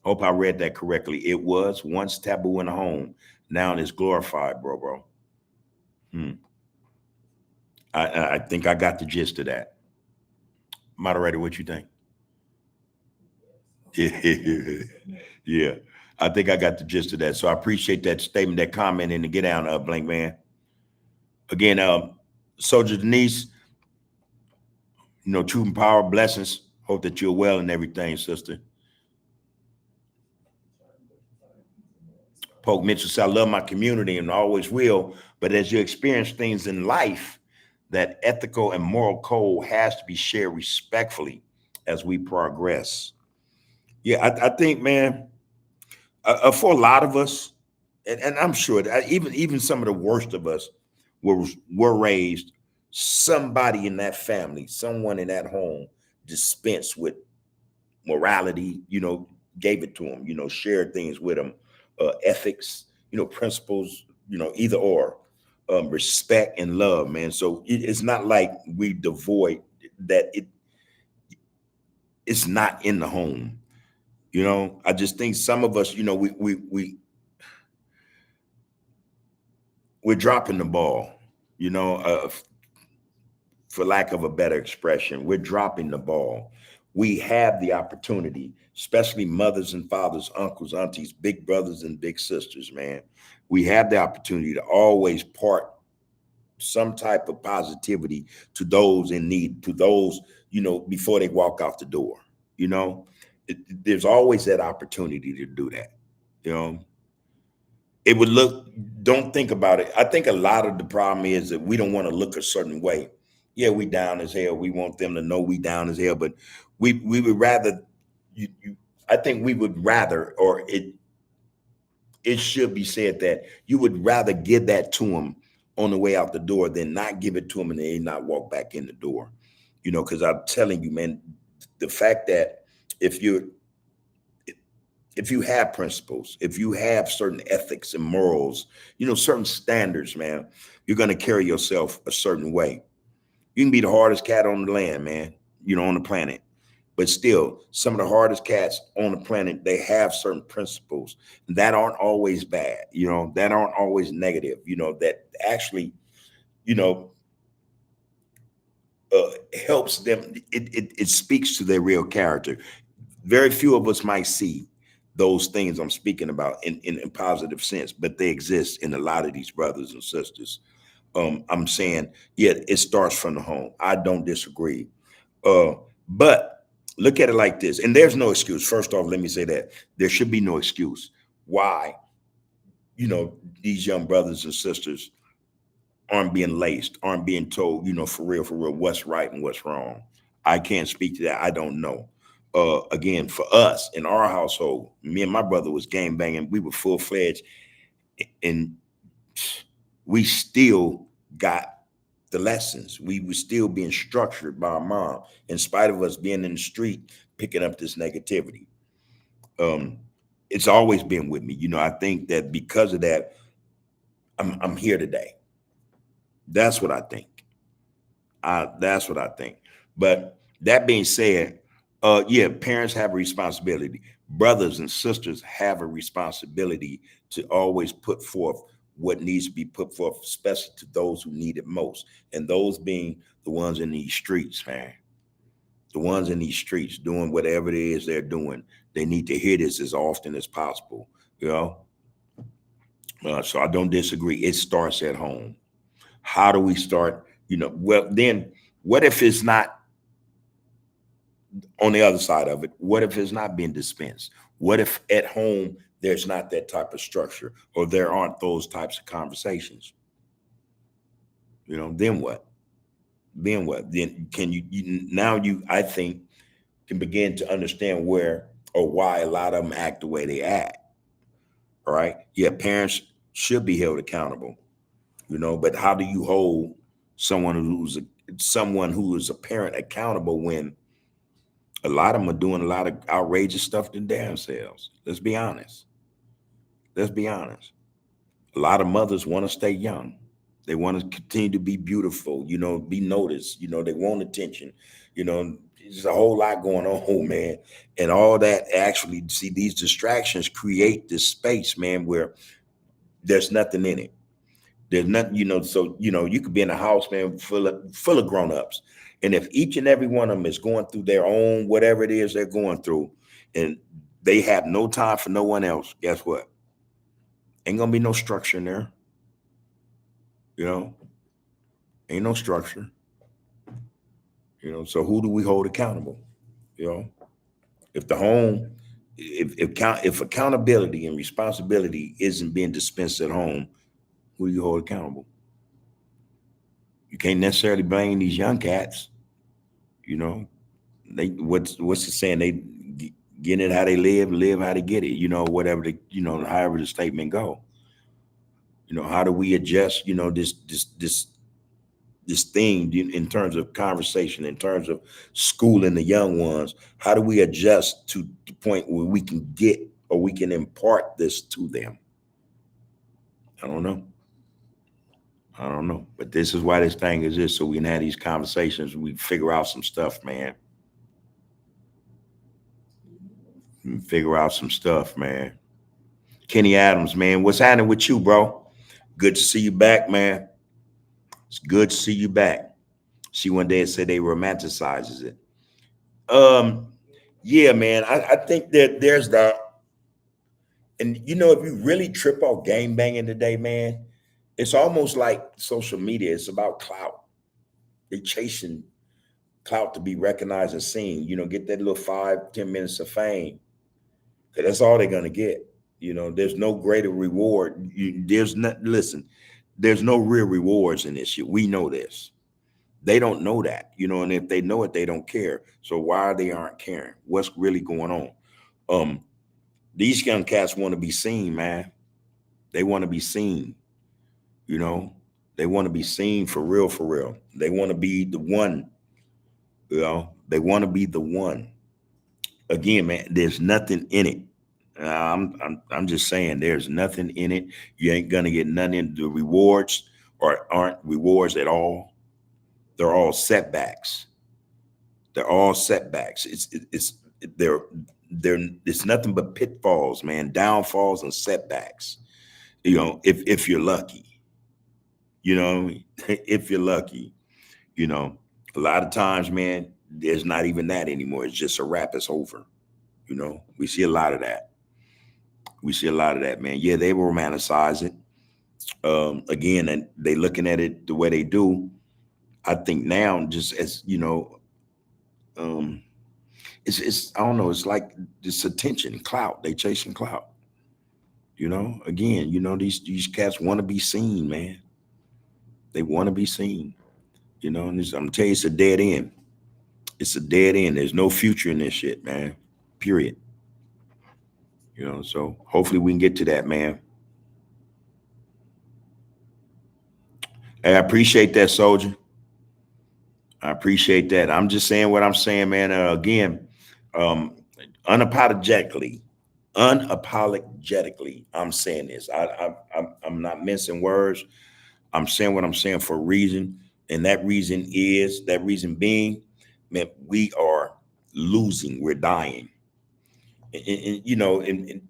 Hope I read that correctly. It was once taboo in the home. Now it's glorified, bro. Hmm. I think I got the gist of that. Moderator, what you think? Yeah, yeah. I think I got the gist of that. So I appreciate that statement, that comment, and the get down, blank man. Again, Soldier Denise, truth and power, blessings. Hope that you're well and everything, sister. Poke Mitchell said, I love my community and always will. But as you experience things in life, that ethical and moral code has to be shared respectfully as we progress. Yeah, I think, man, for a lot of us, and I'm sure that even some of the worst of us were raised. Somebody in that family, someone in that home, dispensed with morality. Gave it to them. Shared things with them, ethics. Principles. Either or, respect and love, man. So it's not like we devoid that. It's not in the home. I just think some of us, we're dropping the ball. You know, uh, for lack of a better expression, we're dropping the ball. We have the opportunity, especially mothers and fathers, uncles, aunties, big brothers and big sisters, man. We have the opportunity to always part some type of positivity to those in need, to those, before they walk out the door. You know, there's always that opportunity to do that. You know, it would look, don't think about it. I think a lot of the problem is that we don't want to look a certain way. Yeah, we down as hell. We want them to know we down as hell, but we would rather I think we would rather, or it should be said that you would rather give that to them on the way out the door than not give it to them and they not walk back in the door. Because I'm telling you, man, the fact that if you if you have principles, if you have certain ethics and morals, certain standards, man, you're going to carry yourself a certain way. You can be the hardest cat on the land, man, on the planet. But still, some of the hardest cats on the planet, they have certain principles that aren't always bad, that aren't always negative, that actually, you know, helps them. It speaks to their real character. Very few of us might see those things I'm speaking about in a positive sense, but they exist in a lot of these brothers and sisters. I'm saying, yeah, it starts from the home. I don't disagree. Uh, but look at it like this, and there's no excuse. First off, let me say that there should be no excuse why, these young brothers and sisters aren't being laced, aren't being told, for real, what's right and what's wrong. I can't speak to that. I don't know. Again, for us in our household, me and my brother was gang banging. We were full fledged, and we still got the lessons. We were still being structured by our mom, in spite of us being in the street, picking up this negativity. Um, it's always been with me. I think that because of that, I'm here today. That's what I think. That's what I think. But that being said, yeah, parents have a responsibility. Brothers and sisters have a responsibility to always put forth what needs to be put forth, especially to those who need it most. And those being the ones in these streets, man. The ones in these streets doing whatever it is they're doing. They need to hear this as often as possible, you know? So I don't disagree. It starts at home. How do we start? Well, then what if it's not on the other side of it? What if it's not being dispensed? What if at home there's not that type of structure, or there aren't those types of conversations? Then what? Then what? Then can now I think, can begin to understand where or why a lot of them act the way they act. All right. Yeah, parents should be held accountable, but how do you hold someone who is a parent accountable when a lot of them are doing a lot of outrageous stuff to damn selves? Let's be honest. Let's be honest. A lot of mothers want to stay young. They want to continue to be beautiful, be noticed, they want attention, there's a whole lot going on, man. And all that, actually, see, these distractions create this space, man, where there's nothing in it. There's nothing, so you could be in a house, man, full of grown-ups. And if each and every one of them is going through their own whatever it is they're going through, and they have no time for no one else, guess what? Ain't gonna be no structure in there. You know, ain't no structure. So who do we hold accountable? You know, if the home, if accountability and responsibility isn't being dispensed at home, who do you hold accountable? You can't necessarily blame these young cats. You know, they what's the saying? They get it how they live how they get it. Whatever however the statement go. How do we adjust? This thing in terms of conversation, in terms of schooling the young ones. How do we adjust to the point where we can get or we can impart this to them? I don't know. I don't know. But this is why this thing is this, so we can have these conversations. We figure out some stuff, man. Figure out some stuff, man. Kenny Adams, man. What's happening with you, bro? Good to see you back, man. It's good to see you back. She one day said they romanticizes it. Um, yeah, man. I think that there's the, and if you really trip off game banging today, man, it's almost like social media. It's about clout. They chasing clout to be recognized and seen. Get that little 5-10 minutes of fame. 'Cause that's all they're gonna get. There's no greater reward. There's not. Listen, there's no real rewards in this shit. We know this. They don't know that, and if they know it, they don't care. So why they aren't caring? What's really going on? Um, these young cats want to be seen, man. They want to be seen, you know. They want to be seen for real, for real. They want to be the one, They want to be the one. Again, man, there's nothing in it. I'm just saying there's nothing in it. You ain't gonna get nothing in the rewards or aren't rewards at all. They're all setbacks. They're all setbacks. They're they're it's nothing but pitfalls, man, downfalls and setbacks. If you're lucky, if you're lucky, you know, a lot of times, man, there's not even that anymore. It's just a wrap. It's over. We see a lot of that. We see a lot of that, man. Yeah, they romanticize it. Again, and they looking at it the way they do. I think now, just as um, it's I don't know. It's like this attention, clout. They chasing clout. Again, these cats want to be seen, man. They want to be seen. And I'm telling you, it's a dead end. It's a dead end. There's no future in this shit, man. Period. So hopefully we can get to that, man. Hey, I appreciate that, soldier. I appreciate that. I'm just saying what I'm saying, man. Again, um, unapologetically, unapologetically, I'm saying this. I'm not mincing words. I'm saying what I'm saying for a reason, and that reason being, man, we are losing. We're dying, and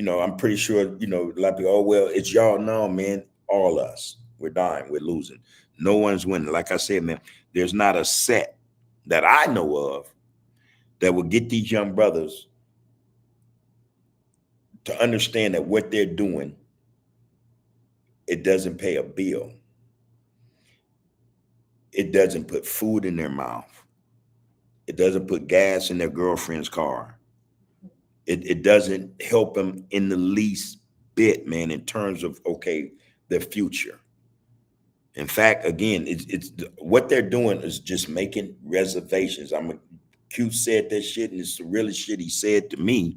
I'm pretty sure a lot of people. Oh well, it's y'all. No, man, all us. We're dying. We're losing. No one's winning. Like I said, man, there's not a set that I know of that will get these young brothers to understand that what they're doing, it doesn't pay a bill. It doesn't put food in their mouth. It doesn't put gas in their girlfriend's car. It doesn't help them in the least bit, man, in terms of, okay, their future. In fact, again, it's what they're doing is just making reservations. Q said that shit, and it's the realest shit he said to me.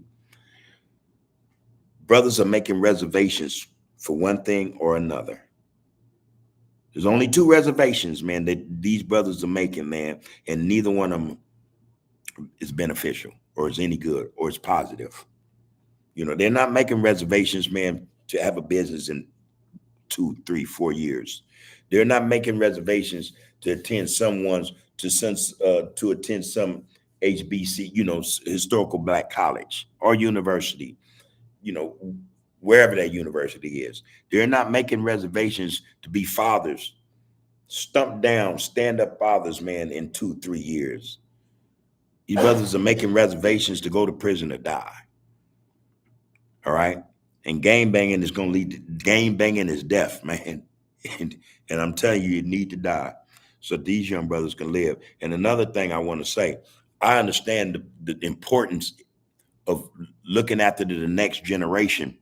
Brothers are making reservations for one thing or another. There's only two reservations, man, that these brothers are making, man, and neither one of them is beneficial or is any good or is positive. They're not making reservations, man, to have a business in 2, 3, 4 years. They're not making reservations to attend to attend some HBC, historical black college or university, you know, wherever that university is. They're not making reservations to be fathers, stump down, stand up fathers, man, in 2, 3 years. These brothers are making reservations to go to prison or die. All right. And game banging is going to lead to game banging is death, man. And I'm telling you, you need to die so these young brothers can live. And another thing I want to say, I understand the importance of looking after the next generation,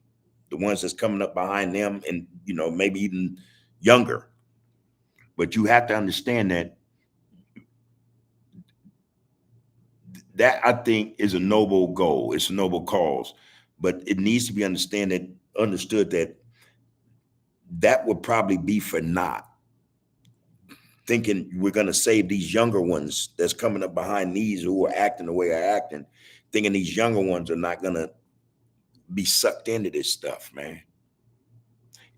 the ones that's coming up behind them and, maybe even younger. But you have to understand that I think is a noble goal. It's a noble cause, but it needs to be understood that that would probably be for naught. Thinking we're going to save these younger ones that's coming up behind these who are acting the way they're acting, thinking these younger ones are not going to be sucked into this stuff, man.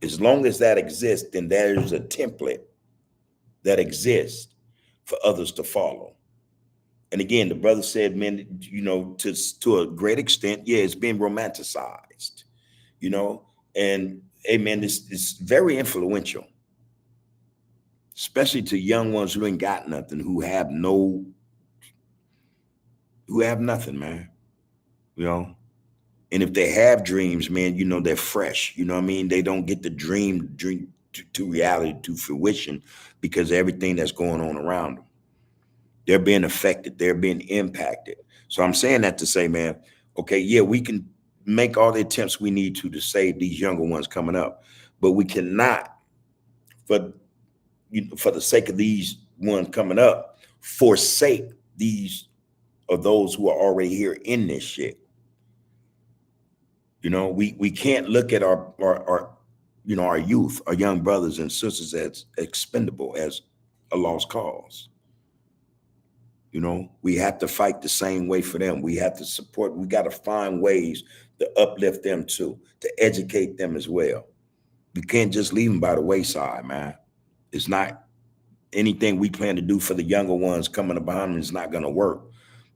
As long as that exists, then there's a template that exists for others to follow. And again, the brother said, man, to a great extent, yeah, it's been romanticized, and hey, man, this is very influential, especially to young ones who ain't got nothing, who have nothing, man, you know. And if they have dreams, man, they're fresh. You know what I mean? They don't get the dream to reality, to fruition because of everything that's going on around them. They're being affected. They're being impacted. So I'm saying that to say, man, okay, yeah, we can make all the attempts we need to save these younger ones coming up, but we cannot, for the sake of these ones coming up, forsake these or those who are already here in this shit. We can't look at our youth, our young brothers and sisters as expendable, as a lost cause. You know, we have to fight the same way for them. We have to support. We got to find ways to uplift them too, to educate them as well. We can't just leave them by the wayside, man. It's not anything we plan to do for the younger ones coming behind them is not going to work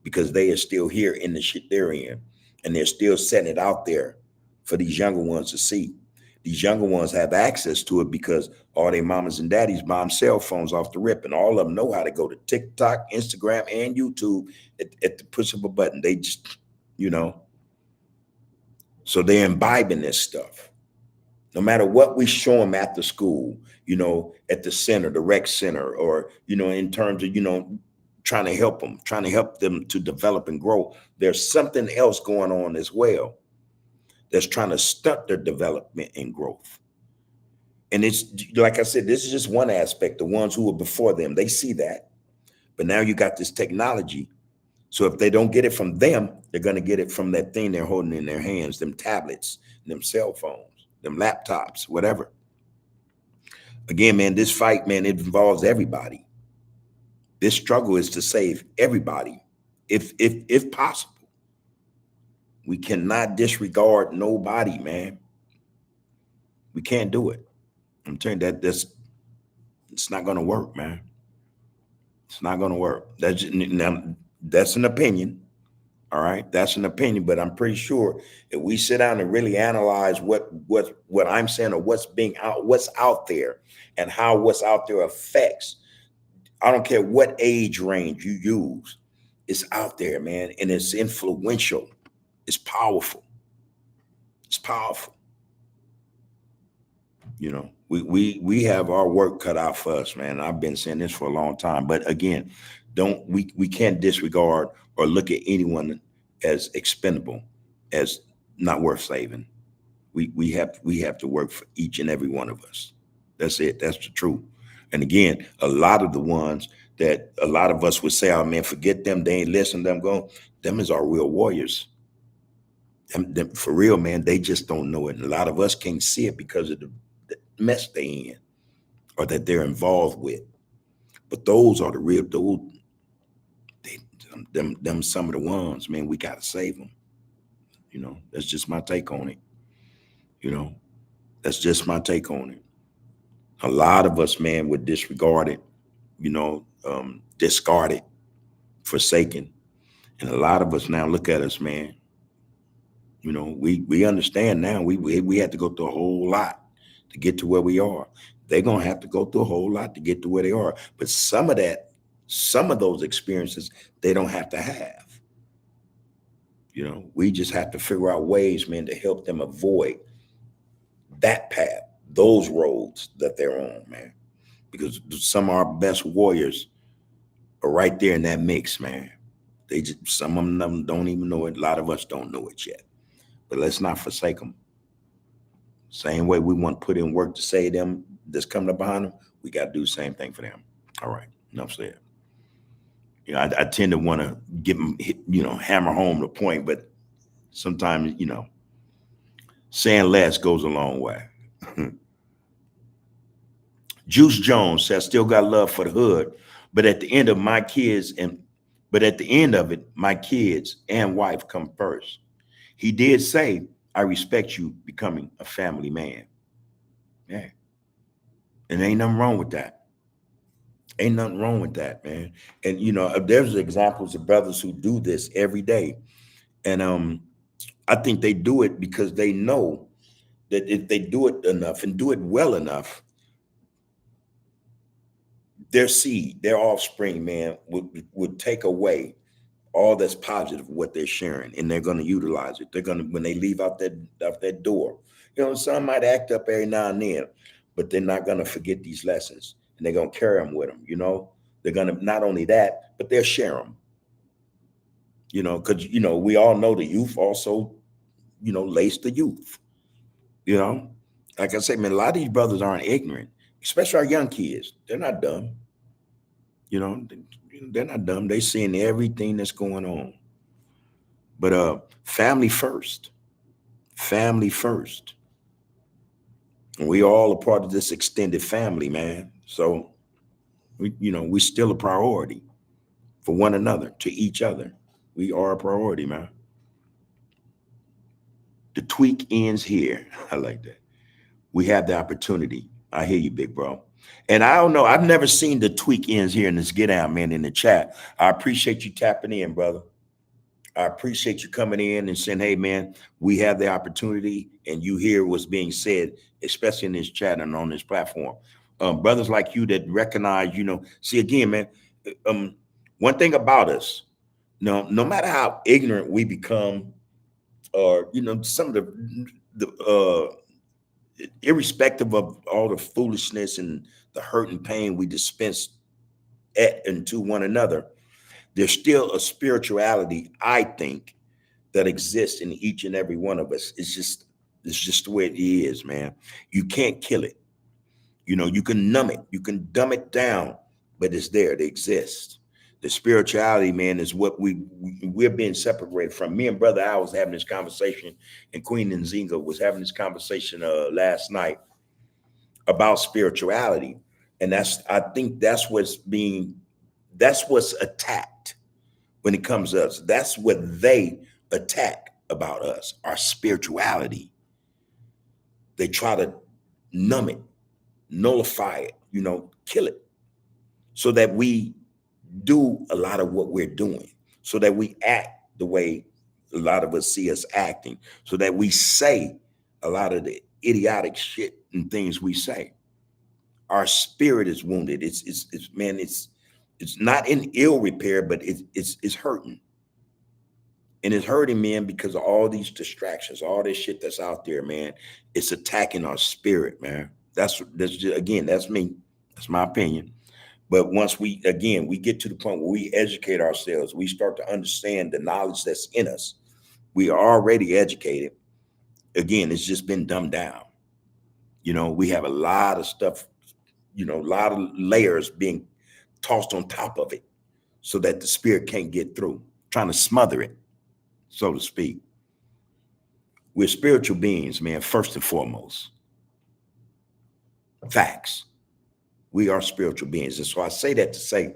because they are still here in the shit they're in, and they're still setting it out there for these younger ones to see. These younger ones have access to it because all their mamas and daddies buy them cell phones off the rip, and all of them know how to go to TikTok, Instagram, and YouTube at the push of a button. They just, you know, so they're imbibing this stuff. No matter what we show them after school, you know, at the center, the rec center, or, you know, in terms of, you know, trying to help them to develop and grow, there's something else going on as well that's trying to stunt their development and growth. And it's like I said, this is just one aspect. The ones who were before them, they see that. But now you got this technology. So if they don't get it from them, they're going to get it from that thing they're holding in their hands, them tablets, them cell phones, them laptops, whatever. Again, man, this fight, man, it involves everybody. This struggle is to save everybody, if possible. We cannot disregard nobody, man. We can't do it. I'm telling you it's not going to work, man. It's not going to work. That's an opinion. All right, that's an opinion, but I'm pretty sure if we sit down and really analyze what I'm saying or what's out there, and how what's out there affects, I don't care what age range you use, it's out there, man, and it's influential. It's powerful. It's powerful. You know, we have our work cut out for us, man. I've been saying this for a long time, but again, we can't disregard or look at anyone as expendable, as not worth saving. We have to work for each and every one of us. That's it. That's the truth. And again, a lot of the ones that a lot of us would say, "Oh man, forget them. They ain't listening." Them is our real warriors. Them for real, man. They just don't know it. And a lot of us can't see it because of the mess they in or that they're involved with. But those are the real. They, them some of the ones, man. We gotta save them. You know, that's just my take on it. You know, that's just my take on it. A lot of us, man, would disregard it, you know, discard it, forsaken. And a lot of us now look at us, man. You know, we understand now. We had to go through a whole lot to get to where we are. They're gonna have to go through a whole lot to get to where they are. But some of those experiences, they don't have to have. You know, we just have to figure out ways, man, to help them avoid that path, those roads that they're on, man. Because some of our best warriors are right there in that mix, man. Some of them don't even know it. A lot of us don't know it yet. But let's not forsake them. Same way we want to put in work to save them that's coming up behind them, we got to do the same thing for them. All right, enough said. You know, I tend to want to give them, you know, hammer home the point, but sometimes, you know, saying less goes a long way. Juice Jones says, still got love for the hood, but at the end of it, my kids and wife come first. He did say, I respect you becoming a family man. Yeah. And ain't nothing wrong with that. Ain't nothing wrong with that, man. And you know, there's examples of brothers who do this every day. And I think they do it because they know that if they do it enough and do it well enough, their seed, their offspring, man, would take away all that's positive what they're sharing, and they're going to utilize it. They're going to, when they leave out that door, you know, some might act up every now and then, but they're not going to forget these lessons, and they're going to carry them with them. You know, they're going to, not only that, but they'll share them. You know, because you know we all know the youth also, you know, lace the youth. You know, like I say, man, a lot of these brothers aren't ignorant, especially our young kids. They're not dumb. You know, they're not dumb. They're seeing everything that's going on. But family first. Family first. And we all a part of this extended family, man. So we still a priority. for one another, to each other. We are a priority, man. The tweak ends here. I like that. We have the opportunity. I hear you, big bro. And I don't know, I've never seen the tweak ends here in this get out, man, in the chat. I appreciate you tapping in, brother. I appreciate you coming in and saying, hey, man, we have the opportunity and you hear what's being said, especially in this chat and on this platform. Brothers like you that recognize, see, again, man, one thing about us, no matter how ignorant we become, or, some of the irrespective of all the foolishness and the hurt and pain we dispense at and to one another, there's still a spirituality, I think, that exists in each and every one of us. It's just the way it is, man. You can't kill it. You can numb it, you can dumb it down, but it's there. It exists. The spirituality, man, is what we're being separated from. Me and Brother Al was having this conversation, and Queen Nzinga was having this conversation last night about spirituality. And I think that's what's attacked when it comes to us. That's what they attack about us, our spirituality. They try to numb it, nullify it, kill it, so that we do a lot of what we're doing, so that we act the way a lot of us see us acting, so that we say a lot of the idiotic shit and things we say. Our spirit is wounded. It's not in ill repair, but it's hurting. And it's hurting, man, because of all these distractions, all this shit that's out there, man. It's attacking our spirit, man. That's just, again, that's me. That's my opinion. But once we get to the point where we educate ourselves, we start to understand the knowledge that's in us. We are already educated. Again, it's just been dumbed down. We have a lot of stuff, a lot of layers being tossed on top of it so that the spirit can't get through, trying to smother it, so to speak. We're spiritual beings, man, first and foremost. Facts. We are spiritual beings. And so I say that to say,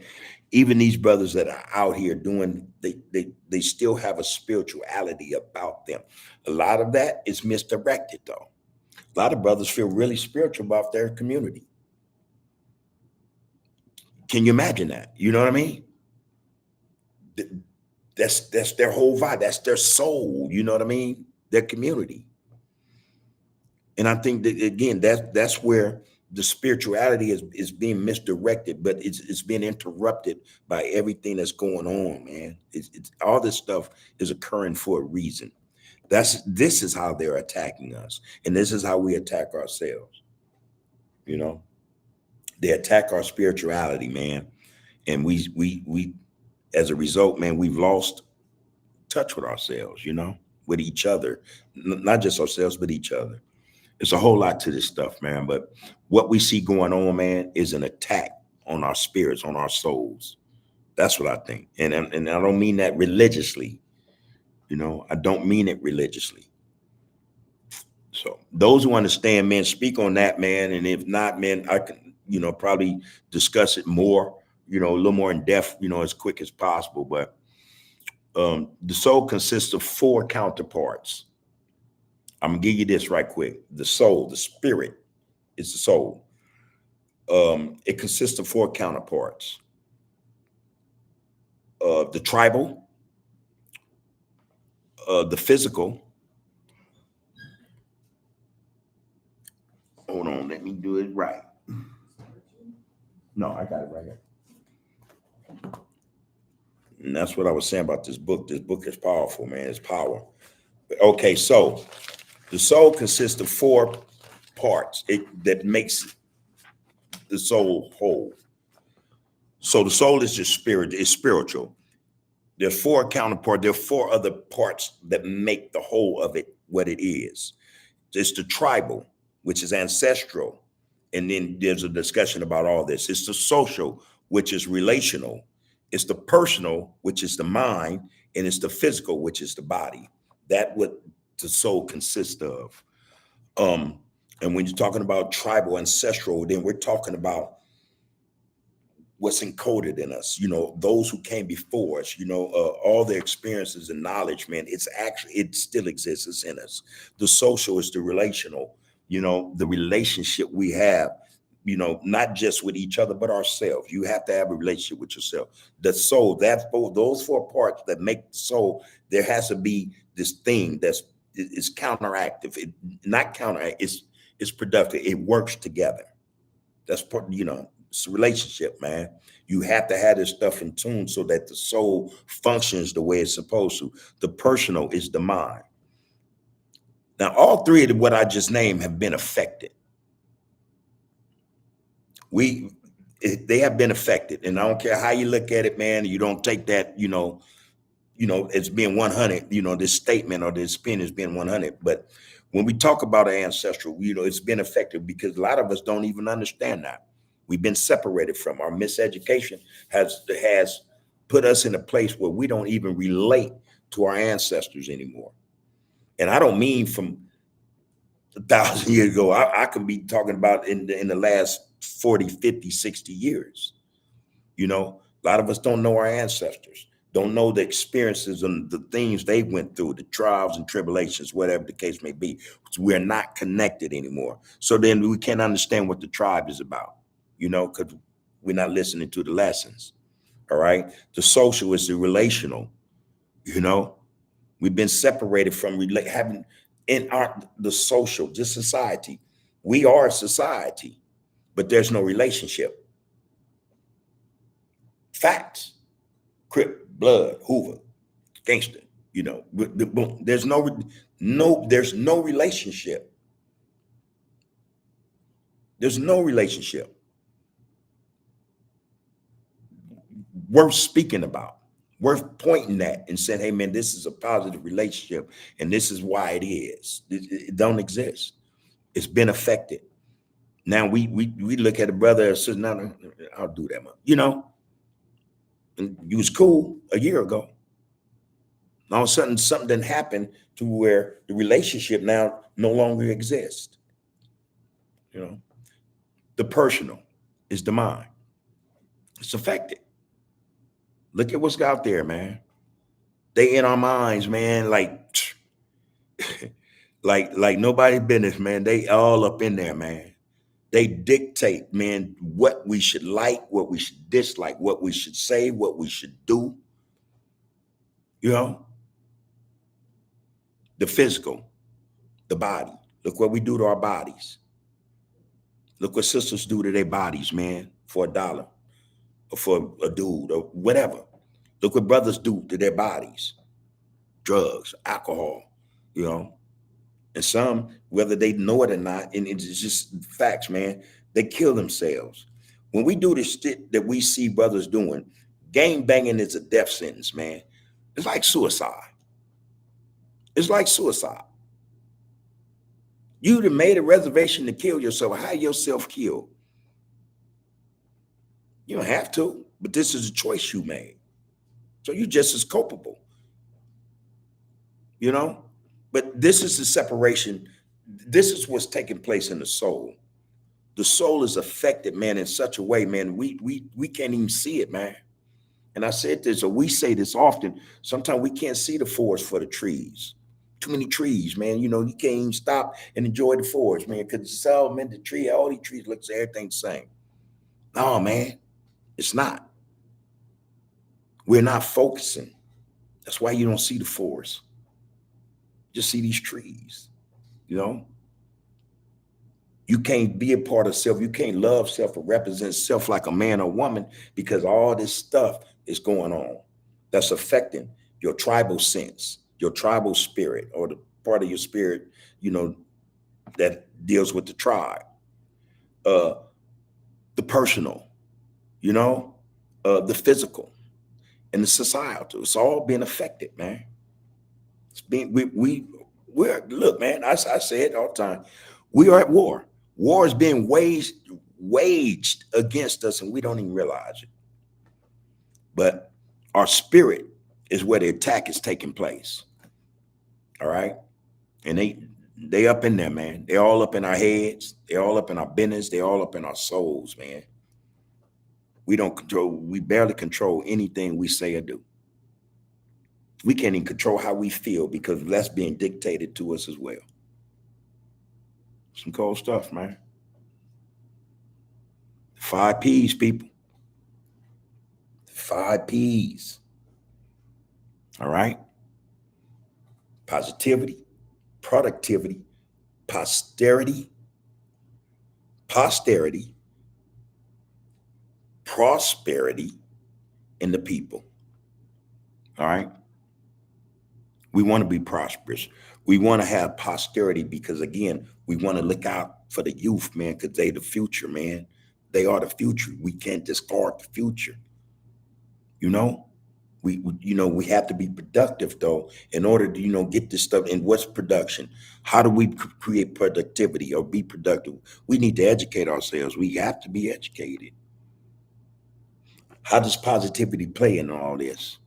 even these brothers that are out here doing, they still have a spirituality about them. A lot of that is misdirected, though. A lot of brothers feel really spiritual about their community. Can you imagine that? You know what I mean? That's their whole vibe. That's their soul. You know what I mean? Their community. And I think that, again, that's where the spirituality is being misdirected, but it's being interrupted by everything that's going on, man. It's all this stuff is occurring for a reason. This is how they're attacking us, and this is how we attack ourselves. They attack our spirituality, man, and we as a result, man, we've lost touch with ourselves, with each other, not just ourselves, but each other. It's a whole lot to this stuff, man. But what we see going on, man, is an attack on our spirits, on our souls. That's what I think. And I don't mean that religiously. I don't mean it religiously. So those who understand, man, speak on that, man. And if not, man, I can, probably discuss it more, a little more in depth, as quick as possible. But the soul consists of four counterparts. I'm gonna give you this right quick. The soul, the spirit, is the soul. It consists of four counterparts. The tribal, the physical. Hold on, let me do it right. No, I got it right here. And that's what I was saying about this book. This book is powerful, man. It's power. Okay, so the soul consists of four parts that makes the soul whole. So the soul is just spirit, it's spiritual. There's four counterparts, there are four other parts that make the whole of it what it is. It's the tribal, which is ancestral. And then there's a discussion about all this. It's the social, which is relational. It's the personal, which is the mind, and it's the physical, which is the body. That's what the soul consists of. And when you're talking about tribal, ancestral, then we're talking about what's encoded in us, those who came before us, all their experiences and knowledge, man, it still exists. It's in us. The social is the relational, the relationship we have, not just with each other, but ourselves. You have to have a relationship with yourself. The soul, those four parts that make the soul, there has to be this thing is counteractive. Not counteract, it's productive. It works together. That's part, it's a relationship, man. You have to have this stuff in tune so that the soul functions the way it's supposed to. The personal is the mind. Now, all three of what I just named have been affected. They have been affected, and I don't care how you look at it, man. You don't take that, as being 100. This statement or this spin is being 100. But when we talk about our ancestral, it's been affected because a lot of us don't even understand that. We've been separated from our miseducation has put us in a place where we don't even relate to our ancestors anymore. And I don't mean from 1,000 years ago. I can be talking about in the last 40, 50, 60 years. A lot of us don't know our ancestors, don't know the experiences and the things they went through, the trials and tribulations, whatever the case may be. We're not connected anymore. So then we can't understand what the tribe is about, because we're not listening to the lessons. All right. The social is the relational, we've been separated from having the social, just society. We are a society, but there's no relationship. Facts. Crip, blood, Hoover, gangster. There's there's no relationship. There's no relationship worth speaking about, worth pointing at and saying, hey man, this is a positive relationship and this is why it is. It don't exist. It's been affected. Now we look at a brother and say, no, I'll do that, man. And you was cool a year ago. All of a sudden, something happened to where the relationship now no longer exists. The personal is the mind. It's affected. Look at what's out there, man. They in our minds, man, like nobody's business, man. They all up in there, man. They dictate, man, what we should like, what we should dislike, what we should say, what we should do. The physical, the body. Look what we do to our bodies. Look what sisters do to their bodies, man, for $1 or for a dude or whatever. Look what brothers do to their bodies. Drugs, alcohol, and some, whether they know it or not, and it's just facts, man, they kill themselves. When we do this shit that we see brothers doing, gang banging is a death sentence, man. It's like suicide. It's like suicide. You'd have made a reservation to kill yourself. How yourself killed? You don't have to, but this is a choice you made. So you're just as culpable. But this is the separation. This is what's taking place in the soul. The soul is affected, man, in such a way, man, we can't even see it, man. And I said this, or we say this often, sometimes we can't see the forest for the trees. Too many trees, man. You can't even stop and enjoy the forest, man, because it's all, man, all these trees looks everything the same. No, man, it's not. We're not focusing. That's why you don't see the forest. Just see these trees, You can't be a part of self. You can't love self or represent self like a man or woman because all this stuff is going on that's affecting your tribal sense, your tribal spirit, or the part of your spirit, that deals with the tribe, the personal, the physical, and the societal. It's all being affected, man. It's being we're look, man. I say it all the time. We are at war. War is being waged against us, and we don't even realize it. But our spirit is where the attack is taking place. All right, and they up in there, man. They all up in our heads. They all up in our business. They all up in our souls, man. We barely control anything we say or do. We can't even control how we feel because that's being dictated to us as well. Some cold stuff, man. 5 P's, people. 5 P's. All right. Positivity, productivity, posterity, posterity, prosperity in the people. All right. We want to be prosperous. We want to have posterity because, again, we want to look out for the youth, man, because they the future, man. They are the future. We can't discard the future. You know, we have to be productive though in order to get this stuff. And what's production? How do we create productivity or be productive? We need to educate ourselves. We have to be educated. How does positivity play in all this?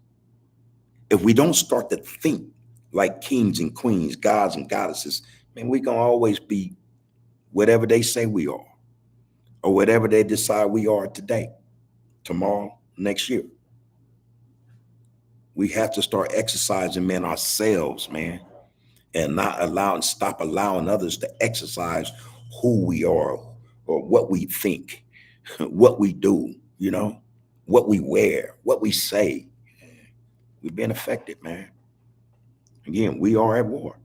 If we don't start to think like kings and queens, gods and goddesses, man, we're gonna always be whatever they say we are, or whatever they decide we are today, tomorrow, next year. We have to start exercising, man, ourselves, man, and stop allowing others to exercise who we are or what we think, what we do, what we wear, what we say. We've been affected, man. Again, we are at war.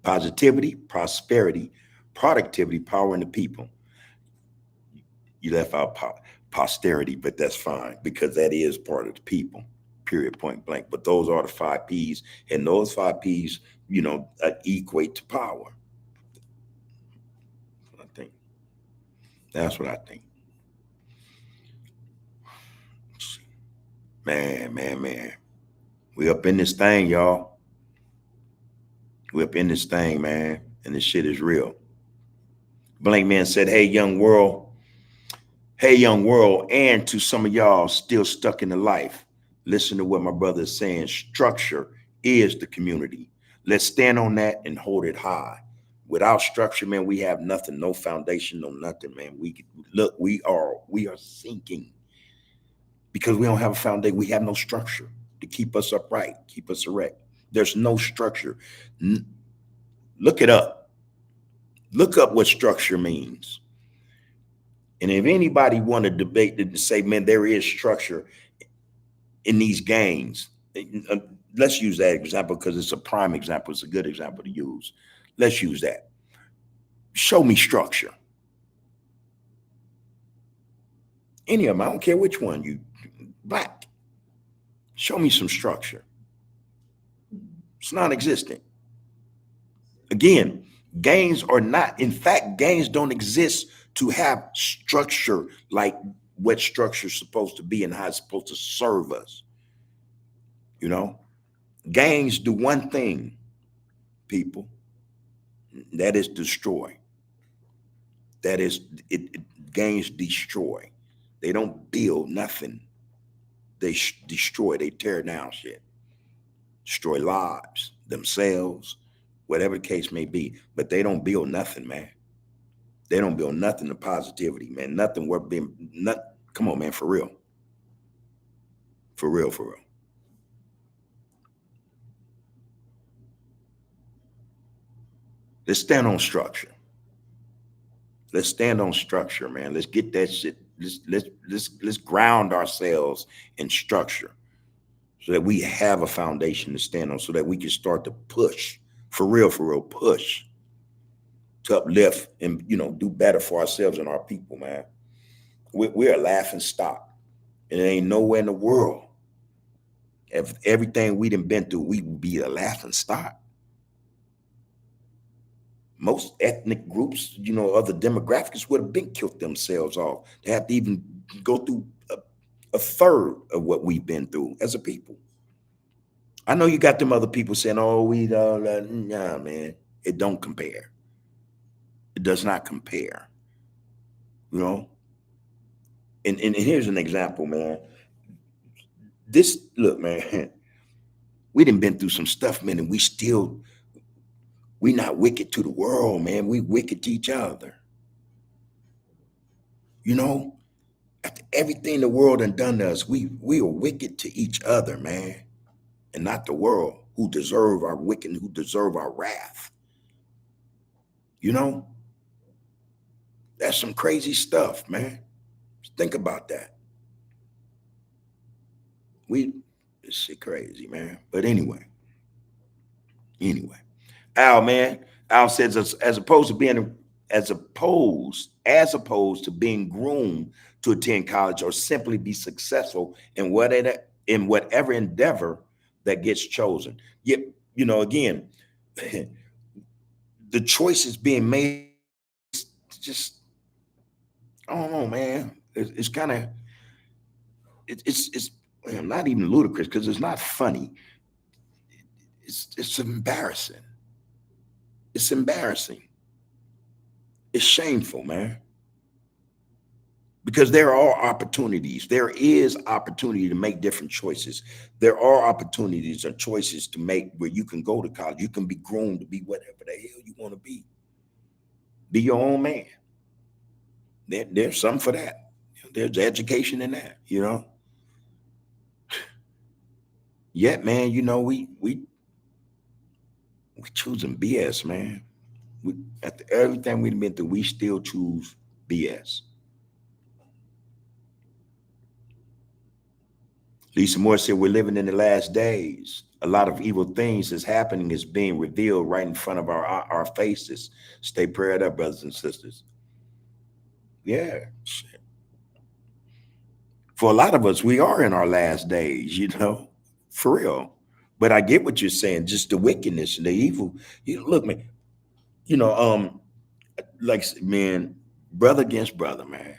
Positivity, prosperity, productivity, power in the people. You left out posterity, but that's fine because that is part of the people, period, point blank. But those are the 5 P's, and those 5 P's, equate to power. That's what I think. That's what I think. Man. We up in this thing, y'all. We up in this thing, man, and this shit is real. Blank Man said, hey, young world, and to some of y'all still stuck in the life, listen to what my brother is saying. Structure is the community. Let's stand on that and hold it high. Without structure, man, we have nothing, no foundation, no nothing, man. We are sinking because we don't have a foundation. We have no structure to keep us upright, keep us erect. There's no structure. Look it up. Look up what structure means. And if anybody want to debate and say, man, there is structure in these games, let's use that example because it's a prime example. It's a good example to use. Let's use that. Show me structure. Any of them, I don't care which one, you black. Show me some structure. It's non-existent. Again, gains are not, in fact, gains don't exist to have structure like what structure is supposed to be and how it's supposed to serve us. Gains do one thing, people, that is destroy. That is, gains destroy. They don't build nothing. They destroy, they tear down shit. Destroy lives, themselves, whatever the case may be. But they don't build nothing, man. They don't build nothing to positivity, man. Nothing worth being, come on, man, for real. For real. Let's stand on structure. Let's stand on structure, man. Let's get that shit. Let's ground ourselves in structure so that we have a foundation to stand on, so that we can start to push, for real, push to uplift and, do better for ourselves and our people, man. We're a laughing stock. And there ain't nowhere in the world, if everything we done been through, we would be a laughing stock. Most ethnic groups, other demographics would have been killed themselves off. They have to even go through a third of what we've been through as a people. I know you got them other people saying, oh, nah, man, it don't compare. It does not compare, And here's an example, man. Look, man, we done been through some stuff, man, and we not wicked to the world, man. We wicked to each other. After everything the world done to us, we are wicked to each other, man, and not the world who deserve our wicked, who deserve our wrath. You know, that's some crazy stuff, man. Think about that. We This shit crazy, man. But anyway. Al, man. Al says as opposed to being as opposed to being groomed to attend college or simply be successful in whatever endeavor that gets chosen. Yet, again, the choices being made just I don't know, man. It's kind of it's well, not even ludicrous because it's not funny. It's embarrassing. It's embarrassing. It's shameful, man. Because there are opportunities. There is opportunity to make different choices. There are opportunities or choices to make where you can go to college. You can be groomed to be whatever the hell you want to be. Be your own man. There's something for that. There's education in that, Yet, man, we choosing BS, man. After everything we've been through, we still choose BS. Lisa Moore said, we're living in the last days. A lot of evil things is happening, is being revealed right in front of our faces. Stay prayed up, brothers and sisters. Yeah. Shit. For a lot of us, we are in our last days, for real. But I get what you're saying, just the wickedness and the evil. Look, man, you know, um, like, man, brother against brother, man.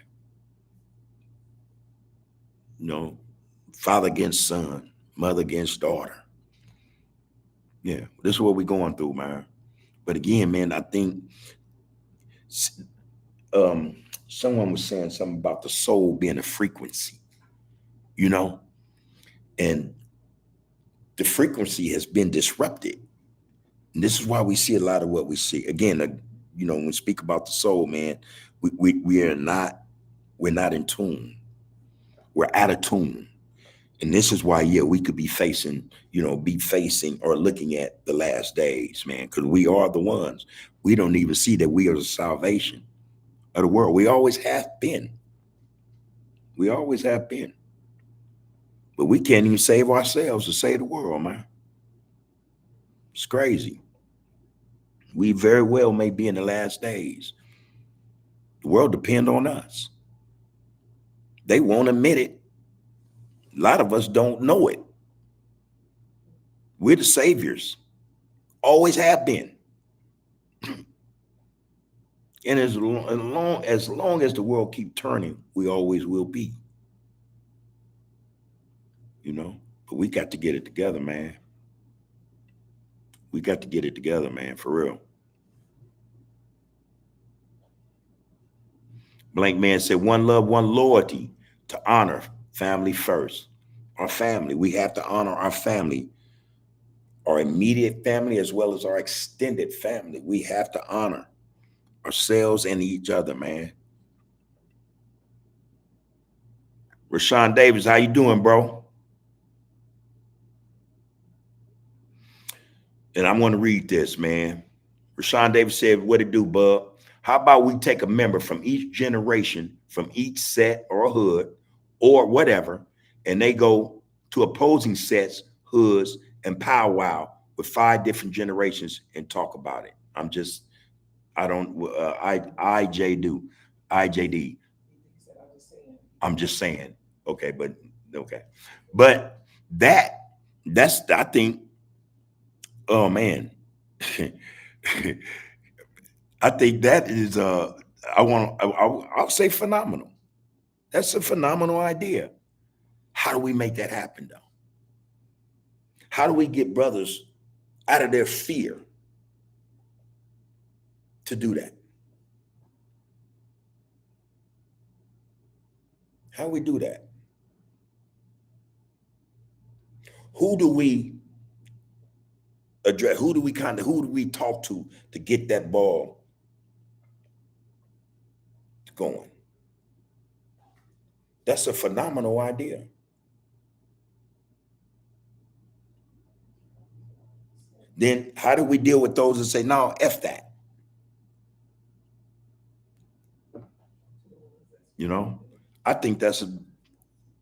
You know, father against son, mother against daughter. Yeah, this is what we're going through, man. But again, man, I think someone was saying something about the soul being a frequency, you know, and the frequency has been disrupted. And this is why we see a lot of what we see. Again, when we speak about the soul, man, we are not, we're not in tune. We're out of tune. And this is why, yeah, we could be facing or looking at the last days, man, because we are the ones. We don't even see that we are the salvation of the world. We always have been. We always have been. But we can't even save ourselves to save the world, man. It's crazy. We very well may be in the last days. The world depends on us. They won't admit it. A lot of us don't know it. We're the saviors. Always have been. And as long as the world keep turning, we always will be. But we got to get it together, man. We got to get it together, man, for real. Blank Man said, one love, one loyalty, to honor family first. Our family. We have to honor our family, our immediate family, as well as our extended family. We have to honor ourselves and each other, man. Rashawn Davis, how you doing, bro? And I'm going to read this, man. Rashawn Davis said, what it do, bub? How about we take a member from each generation, from each set or hood or whatever, and they go to opposing sets, hoods, and powwow with 5 different generations and talk about it. I don't, IJD. I'm just saying. Okay, but okay. But I think, oh man. I think that is I'll say phenomenal. That's a phenomenal idea. How do we make that happen though? How do we get brothers out of their fear to do that? How do we do that? Who do we address? Who do we talk to get that ball going? That's a phenomenal idea. Then how do we deal with those that say, no, F that? You know, I think that's a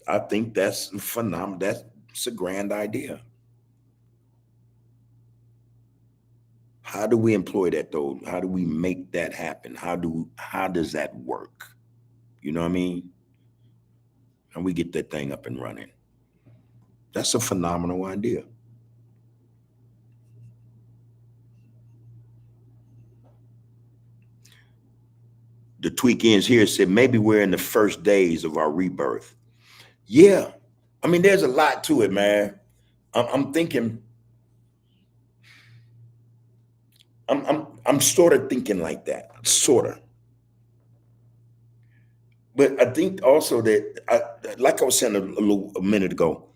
I think that's phenomenal. That's a grand idea. How do we employ that though? How do we make that happen? How does that work? You know what I mean? And we get that thing up and running. That's a phenomenal idea. The tweak ends here said maybe we're in the first days of our rebirth. Yeah. I mean, there's a lot to it, man. I'm thinking, I'm sort of thinking like that, sort of. But I think also that, like I was saying a minute ago,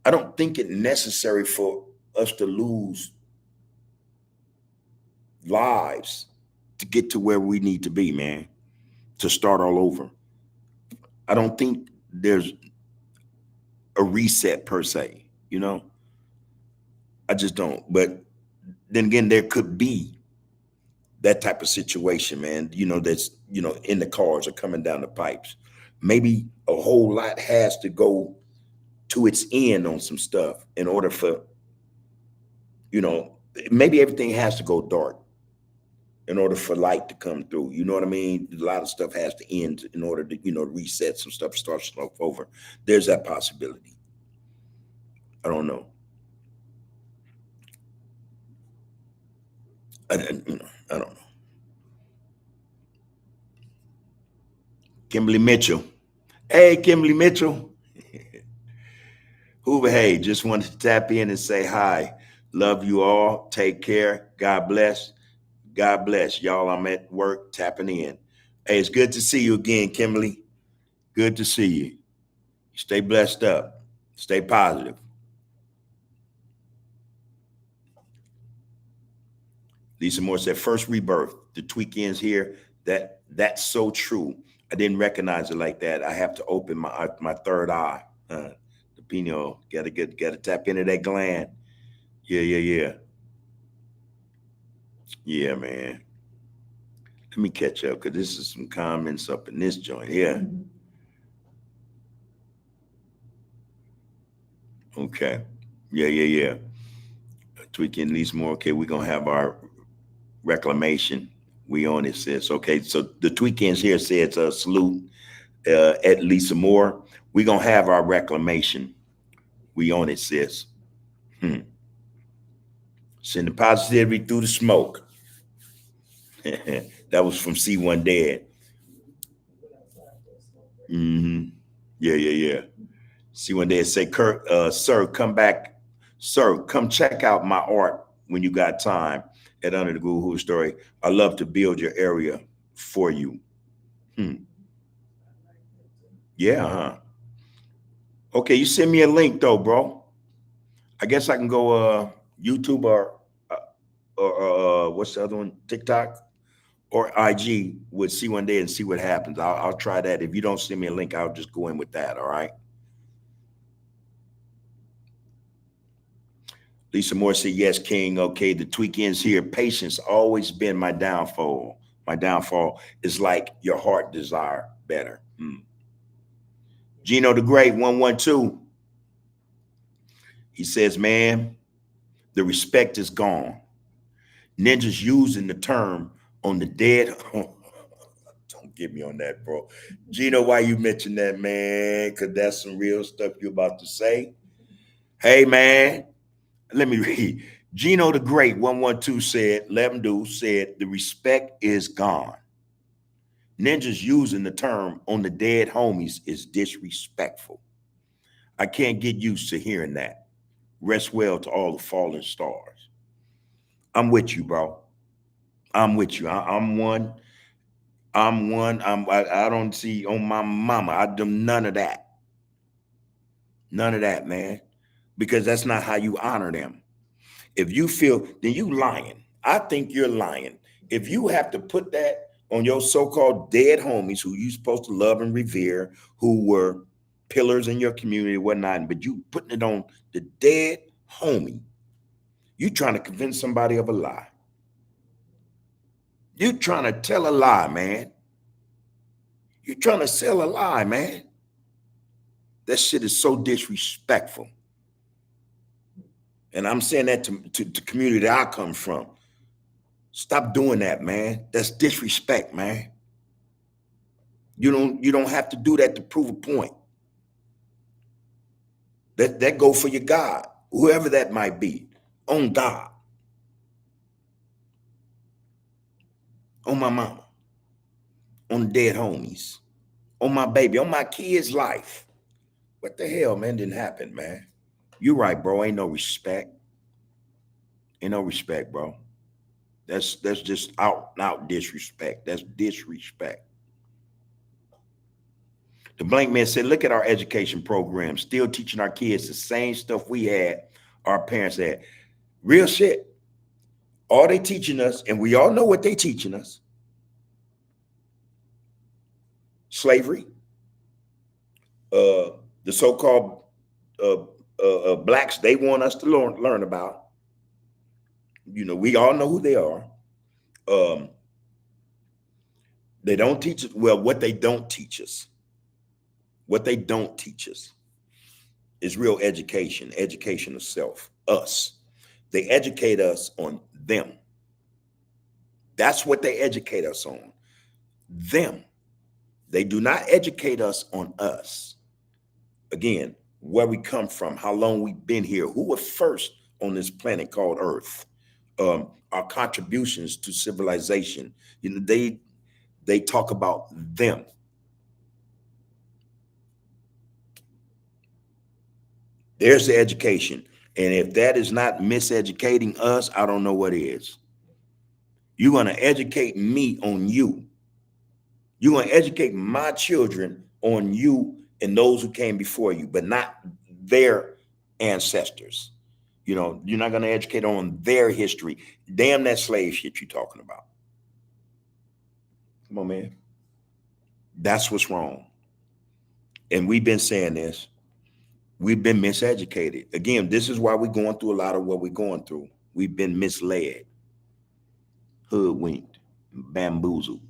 I don't think it necessary for us to lose lives to get to where we need to be, man, to start all over. I don't think there's a reset per se, you know? I just don't. But then again, there could be that type of situation, man, that's, in the cars or coming down the pipes. Maybe a whole lot has to go to its end on some stuff in order for, you know, maybe everything has to go dark in order for light to come through. You know what I mean? A lot of stuff has to end in order to, reset some stuff, start stuff over. There's that possibility. I don't know. I don't know. Kimberly Mitchell. Hey, Kimberly Mitchell. Hoover, hey, just wanted to tap in and say hi. Love you all. Take care. God bless. God bless. Y'all, I'm at work tapping in. Hey, it's good to see you again, Kimberly. Good to see you. Stay blessed up. Stay positive. Lisa Moore said, first rebirth. The tweak ends here. That's so true. I didn't recognize it like that. I have to open my third eye. The pineal. Gotta tap into that gland. Yeah. Yeah, man. Let me catch up because this is some comments up in this joint here. Okay. Yeah. Tweaking at least more. Okay, we're gonna have our reclamation. We on it, sis. Okay, so the tweakends here says salute at Lisa Moore. We're gonna have our reclamation. We on it, sis. Hmm. Send the positivity through the smoke. That was from C1 Dead. Mm-hmm. Yeah. C1 Dead say, Kurt, sir, come back. Sir, come check out my art when you got time at Under the Google Story. I love to build your area for you. Hmm. Yeah, huh? Okay, you send me a link though, bro. I guess I can go YouTube uh, or what's the other one? TikTok or IG with C1 Day and see what happens. I'll try that. If you don't send me a link, I'll just go in with that. All right. Lisa Moore said, yes, King. Okay, the tweak ends here. Patience always been my downfall. My downfall is like your heart desire better. Gino the Great, 112. He says, man, the respect is gone. Ninjas using the term on the dead. Don't get me on that, bro. Gino, why you mention that, man? Because that's some real stuff you're about to say. Hey, man, let me read. Gino the Great, 112 said, said, the respect is gone. Ninjas using the term on the dead homies is disrespectful. I can't get used to hearing that. Rest well to all the fallen stars. I'm with you, bro. I'm with you. I'm one. I'm one. I don't see on my mama. I do none of that. None of that, man. Because that's not how you honor them. If you feel, then you lying. I think you're lying. If you have to put that on your so-called dead homies who you supposed to love and revere, who were pillars in your community, whatnot, but you putting it on the dead homie. You trying to convince somebody of a lie. You trying to tell a lie, man. You trying to sell a lie, man. That shit is so disrespectful. And I'm saying that to the community that I come from. Stop doing that, man. That's disrespect, man. You don't have to do that to prove a point. That go for your God, whoever that might be, on God, on my mama, on dead homies, on my baby, on my kid's life. What the hell, man, didn't happen, man. You right, bro. Ain't no respect. Ain't no respect, bro. That's just out and out disrespect. That's disrespect. The blank man said, look at our education program, still teaching our kids the same stuff we had, our parents had. Real shit. All they teaching us, and we all know what they teaching us. Slavery. The so-called blacks they want us to learn about. You know, we all know who they are. They don't teach us. Well, what they don't teach us is real education of self, us. They educate us on them. That's what they educate us on, them. They do not educate us on us. Again, where we come from, how long we've been here, who was first on this planet called Earth, our contributions to civilization. You know, they talk about them. There's the education. And if that is not miseducating us, I don't know what is. You're going to educate me on you. You're going to educate my children on you and those who came before you, but not their ancestors. You know, you're not going to educate on their history. Damn that slave shit you're talking about. Come on, man. That's what's wrong. And we've been saying this. We've been miseducated. Again, this is why we're going through a lot of what we're going through. We've been misled, hoodwinked, bamboozled,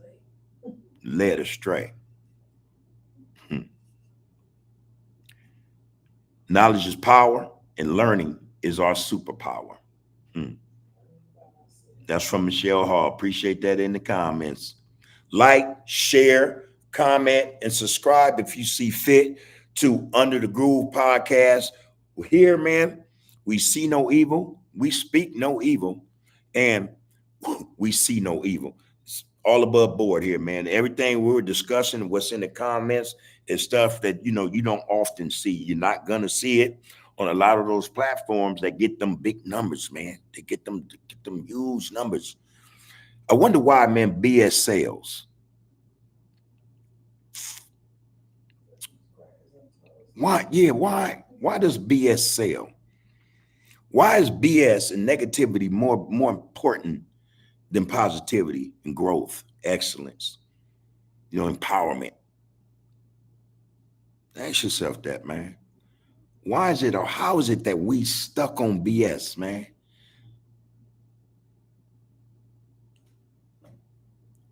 led astray. Knowledge is power, and learning is our superpower. That's from Michelle Hall. Appreciate that in the comments. Like, share, comment, and subscribe if you see fit to Under the Groove podcast. Here, man, we see no evil, we speak no evil, and we see no evil. It's all above board here, man. Everything we were discussing, what's in the comments, is stuff that, you know, you don't often see. You're not going to see it on a lot of those platforms that get them big numbers, man. They get them huge numbers. I wonder why, man, BS sells. Why? Yeah, why does BS sell? Why is BS and negativity more important than positivity and growth, excellence, you know, empowerment? Ask yourself that, man. Why is it, or how is it that we stuck on BS, man?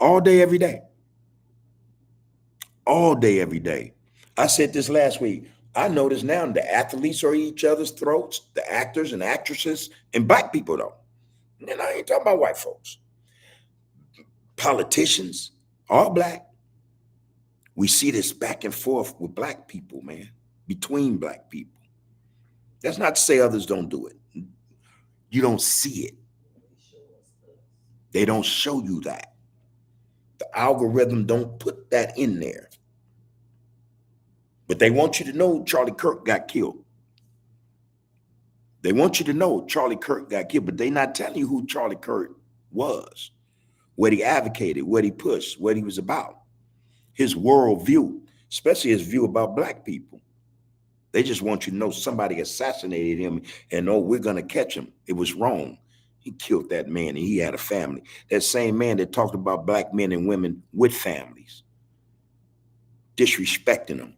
All day, every day. All day, every day. I said this last week. I notice now the athletes are each other's throats, the actors and actresses, and black people, though. And I ain't talking about white folks. Politicians, all black. We see this back and forth with black people, man, between black people. That's not to say others don't do it. You don't see it. They don't show you that. The algorithm don't put that in there. But they want you to know Charlie Kirk got killed. They want you to know Charlie Kirk got killed, but they're not telling you who Charlie Kirk was, what he advocated, what he pushed, what he was about, his worldview, especially his view about black people. They just want you to know somebody assassinated him and, oh, we're going to catch him. It was wrong. He killed that man and he had a family. That same man that talked about black men and women with families, disrespecting them,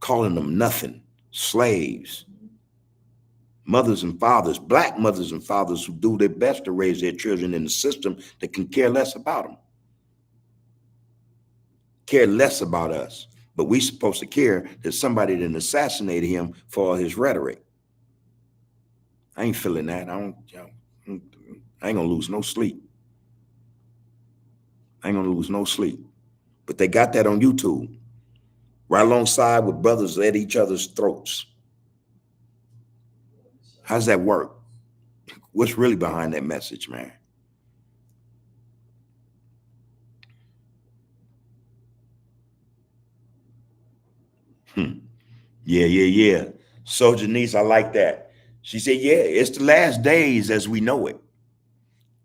calling them nothing, slaves, mothers and fathers, black mothers and fathers who do their best to raise their children in a system that can care less about them, care less about us. But we supposed to care that somebody didn't assassinate him for all his rhetoric. I ain't feeling that. I ain't gonna lose no sleep. I ain't gonna lose no sleep. But they got that on YouTube, right alongside with brothers at each other's throats. How's that work? What's really behind that message, man? Yeah. So Janice, I like that. She said, yeah, it's the last days as we know it.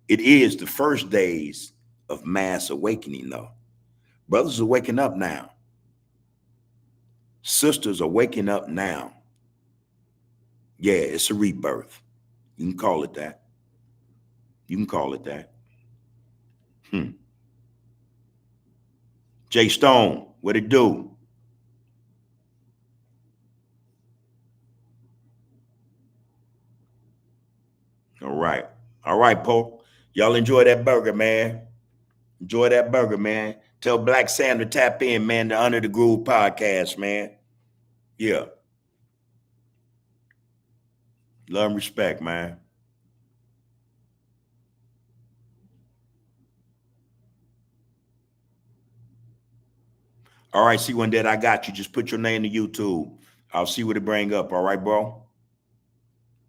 It is the first days of mass awakening, though. Brothers are waking up now. Sisters are waking up now. Yeah, it's a rebirth. You can call it that. You can call it that. Jay Stone, what it do? All right. All right, Pope. Y'all enjoy that burger, man. Enjoy that burger, man. Tell Black Sam to tap in, man, to Under the Groove podcast, man. Yeah. Love and respect, man. All right, see one that I got you. Just put your name to YouTube. I'll see what it bring up. All right, bro?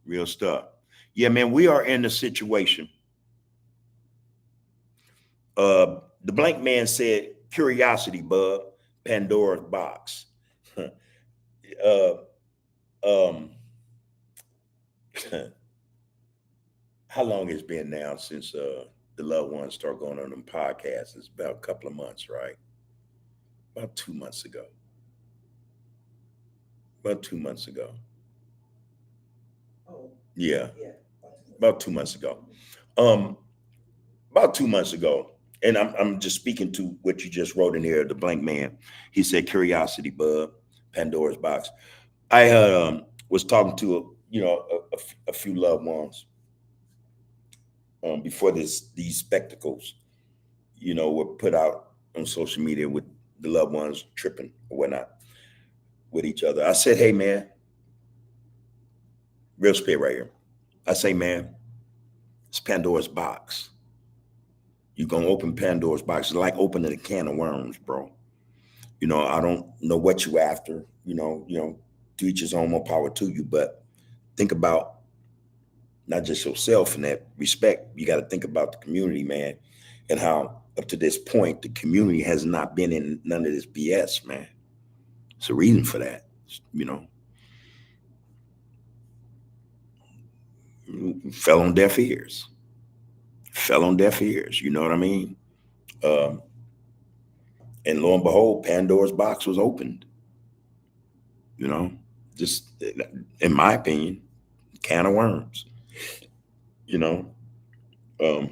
Real stuff. Yeah, man, we are in a situation. The blank man said, curiosity, bub, Pandora's box. uh, um, how long it's been now since the loved ones start going on them podcasts? It's about a couple of months, right? About 2 months ago. About 2 months ago. Yeah, about 2 months ago. Um, about 2 months ago, and I'm just speaking to what you just wrote in here, the blank man. He said, "Curiosity, bub, Pandora's box." I was talking to a few loved ones before these spectacles, were put out on social media with the loved ones tripping or whatnot with each other. I said, "Hey, man, real spit right here." I say, "Man, it's Pandora's box. You're gonna open Pandora's box. It's like opening a can of worms, bro. I don't know what you after. To each his own, more power to you. But think about not just yourself in that respect. You got to think about the community, man, and how up to this point the community has not been in none of this BS, man. It's a reason for that. You know, fell on deaf ears. Fell on deaf ears. You know what I mean? Um, and lo and behold, Pandora's box was opened. You know, just in my opinion, can of worms. You know, um,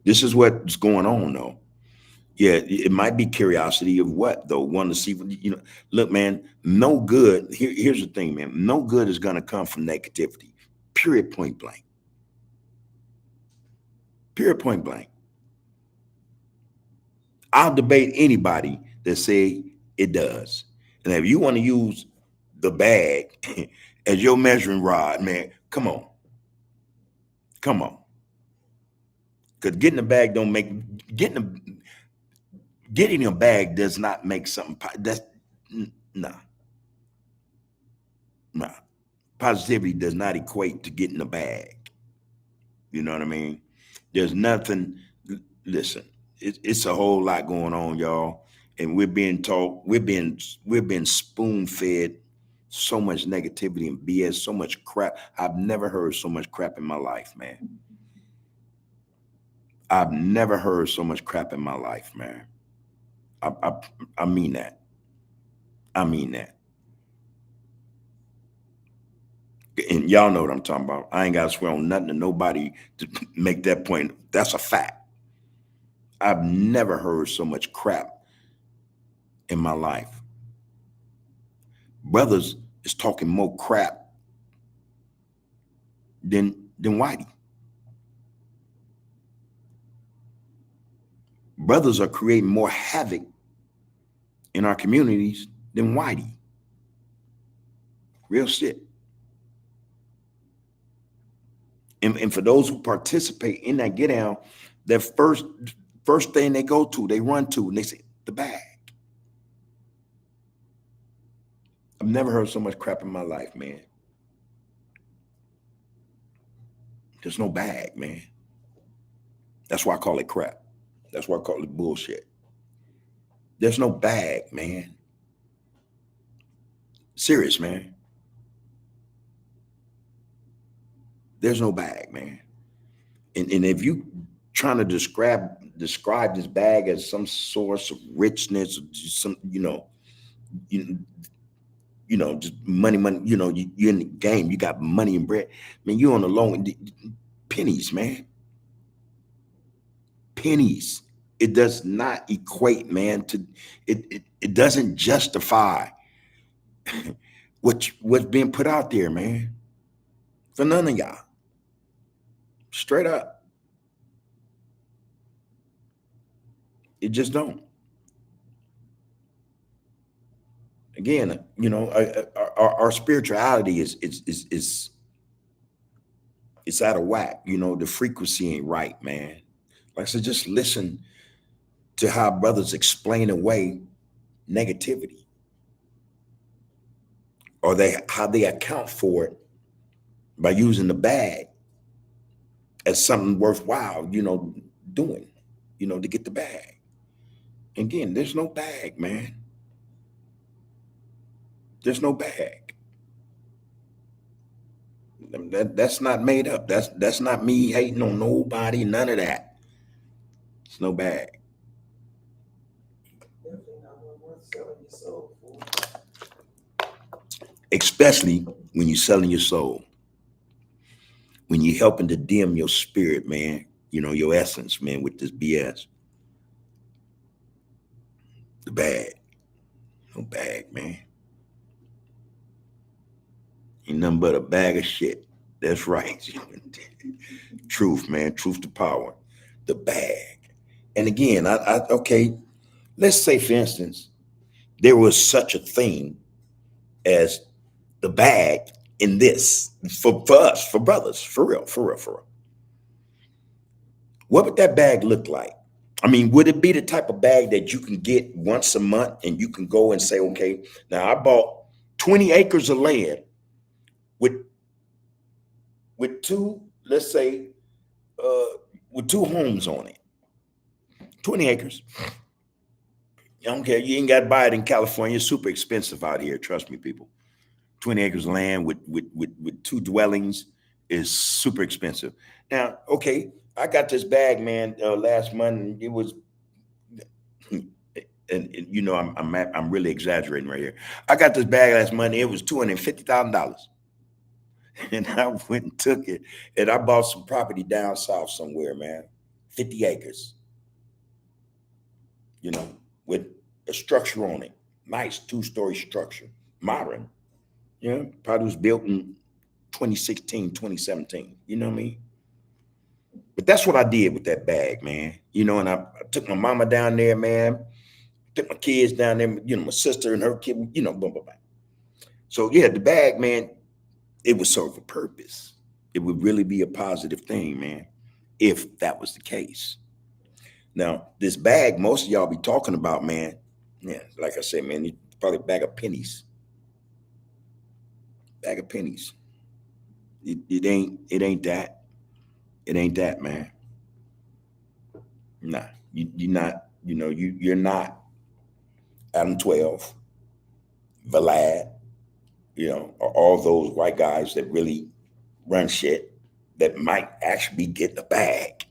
this is what's going on, though. Yeah, it might be curiosity of what though. Want to see, look, man. No good. Here's the thing, man. No good is gonna come from negativity. Period. Point blank. Period. Point blank. I'll debate anybody that say it does. And if you want to use the bag as your measuring rod, man, come on, come on. Because getting a bag don't make getting a bag does not make something. That's nah, nah. Positivity does not equate to getting a bag. You know what I mean? There's nothing. Listen, it's a whole lot going on, y'all, and we're being taught. We're being spoon fed so much negativity and BS, so much crap. I've never heard so much crap in my life, man. I've never heard so much crap in my life, man. I I, I mean that. I mean that. And y'all know what I'm talking about. I ain't got to swear on nothing to nobody to make that point. That's a fact. I've never heard so much crap in my life. Brothers is talking more crap than whitey. Brothers are creating more havoc in our communities than whitey. Real shit. And for those who participate in that get down, their first thing they go to, they run to, and they say, the bag. I've never heard so much crap in my life, man. There's no bag, man. That's why I call it crap. That's why I call it bullshit. There's no bag, man. Serious, man. There's no bag, man. And if you trying to describe this bag as some source of richness, some, you, just money, you're in the game, you got money and bread. I mean, you're on the loan, pennies, man. Pennies. It does not equate, man, to it doesn't justify what's being put out there, man. For none of y'all. Straight up. It just don't. Again, our spirituality is it's out of whack. The frequency ain't right, man. Like I said, just listen to how brothers explain away negativity, or how they account for it by using the bag as something worthwhile, doing, to get the bag. Again, there's no bag, man. There's no bag. That's not made up. That's not me hating on nobody, none of that. It's no bag. Especially when you're selling your soul. When you're helping to dim your spirit, man, your essence, man, with this BS. The bag. No bag, man. Ain't nothing but a bag of shit. That's right. Truth, man. Truth to power. The bag. And again, okay, let's say, for instance, there was such a thing as the bag in this for us, for brothers, for real. What would that bag look like? I mean, would it be the type of bag that you can get once a month and you can go and say, okay, now I bought 20 acres of land with two, let's say, with two homes on it. 20 acres. I don't care. You ain't got to buy it in California. It's super expensive out here. Trust me, people. 20 acres of land with two dwellings is super expensive. Now, okay, I got this bag, man, last month. And it was, and I'm really exaggerating right here. I got this bag last month. It was $250,000, and I went and took it, and I bought some property down south somewhere, man, 50 acres. With a structure on it, nice 2-story structure, modern. Probably was built in 2016, 2017. You know what I mean? But that's what I did with that bag, man. And I took my mama down there, man. Took my kids down there, my sister and her kid, blah, blah, blah. So yeah, the bag, man, it would serve a purpose. It would really be a positive thing, man, if that was the case. Now, this bag, most of y'all be talking about, man, yeah, like I said, man, it's probably a bag of pennies. Bag of pennies. It ain't that. It ain't that, man. Nah, you're not, you're not Adam 12, Vlad, or all those white guys that really run shit that might actually be getting a bag.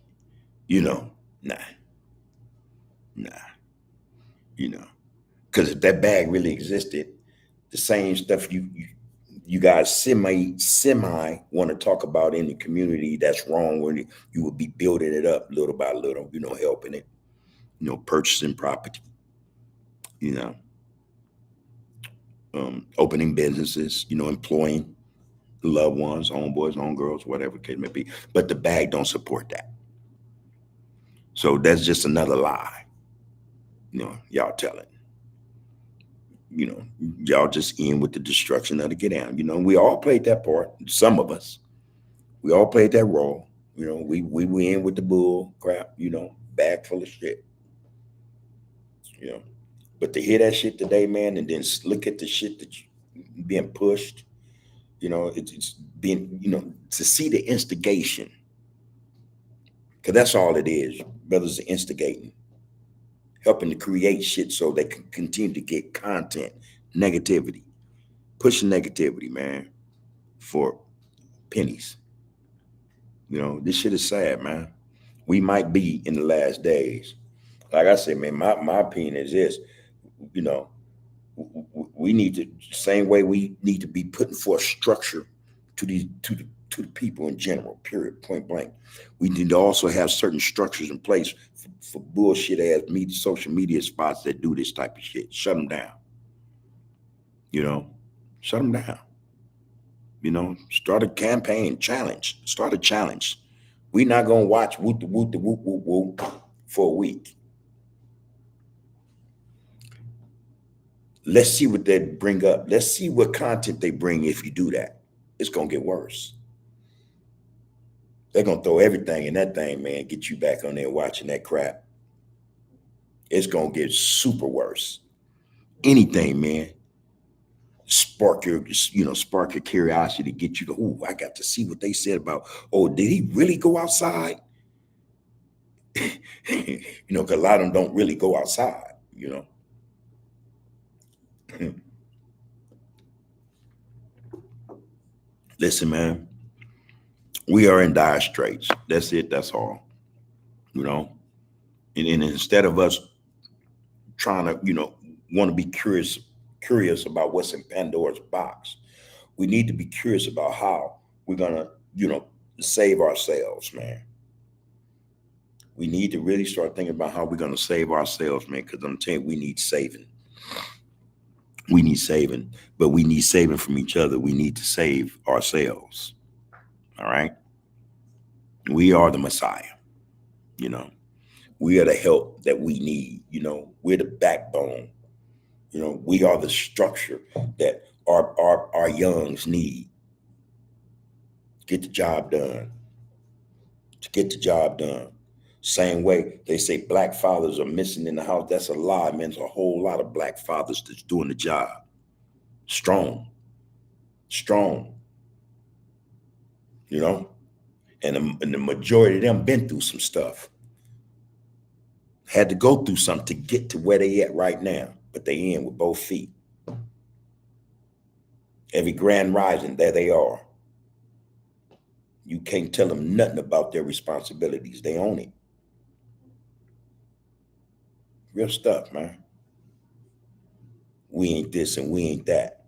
Nah. Because if that bag really existed, the same stuff you guys semi want to talk about in the community that's wrong, when you would be building it up little by little, helping it, purchasing property, opening businesses, employing loved ones, homeboys, homegirls, whatever the case may be. But the bag don't support that. So that's just another lie, y'all telling. You know, y'all just in with the destruction of the get down. We all played that part. Some of us, we all played that role. We were in with the bull crap, bag full of shit. You know. But to hear that shit today, man, and then look at the shit that you being pushed, it's being, to see the instigation, because that's all it is. Brothers are instigating, helping to create shit so they can continue to get content, negativity, pushing negativity, man, for pennies. This shit is sad, man. We might be in the last days. Like I said, man, my opinion is this, you know, we need to, same way we need to be putting forth structure to the people in general, period, point blank. We need to also have certain structures in place for bullshit ass social media spots that do this type of shit. Shut them down. Shut them down. Start a campaign, challenge. Start a challenge. We're not gonna watch whoop the whoop the whoop whoop whoop for a week. Let's see what they bring up. Let's see what content they bring. If you do that, it's gonna get worse. They're gonna throw everything in that thing, man. Get you back on there watching that crap. It's gonna get super worse. Anything, man. Spark your curiosity, get you to, oh, I got to see what they said about, oh, did he really go outside? Because a lot of them don't really go outside, Listen, man, we are in dire straits. That's it. That's all. And instead of us trying to, want to be curious about what's in Pandora's box, we need to be curious about how we're gonna, save ourselves, man. We need to really start thinking about how we're gonna save ourselves, man. Because I'm telling you, we need saving. We need saving, but we need saving from each other. We need to save ourselves. All right. We are the Messiah. We are the help that we need. We're the backbone. We are the structure that our youngs need. Get the job done. To get the job done. Same way they say black fathers are missing in the house. That's a lie, man. There's a whole lot of black fathers that's doing the job. Strong. And the majority of them been through some stuff. Had to go through something to get to where they at right now. But they in with both feet. Every grand rising, there they are. You can't tell them nothing about their responsibilities. They own it. Real stuff, man. We ain't this and we ain't that.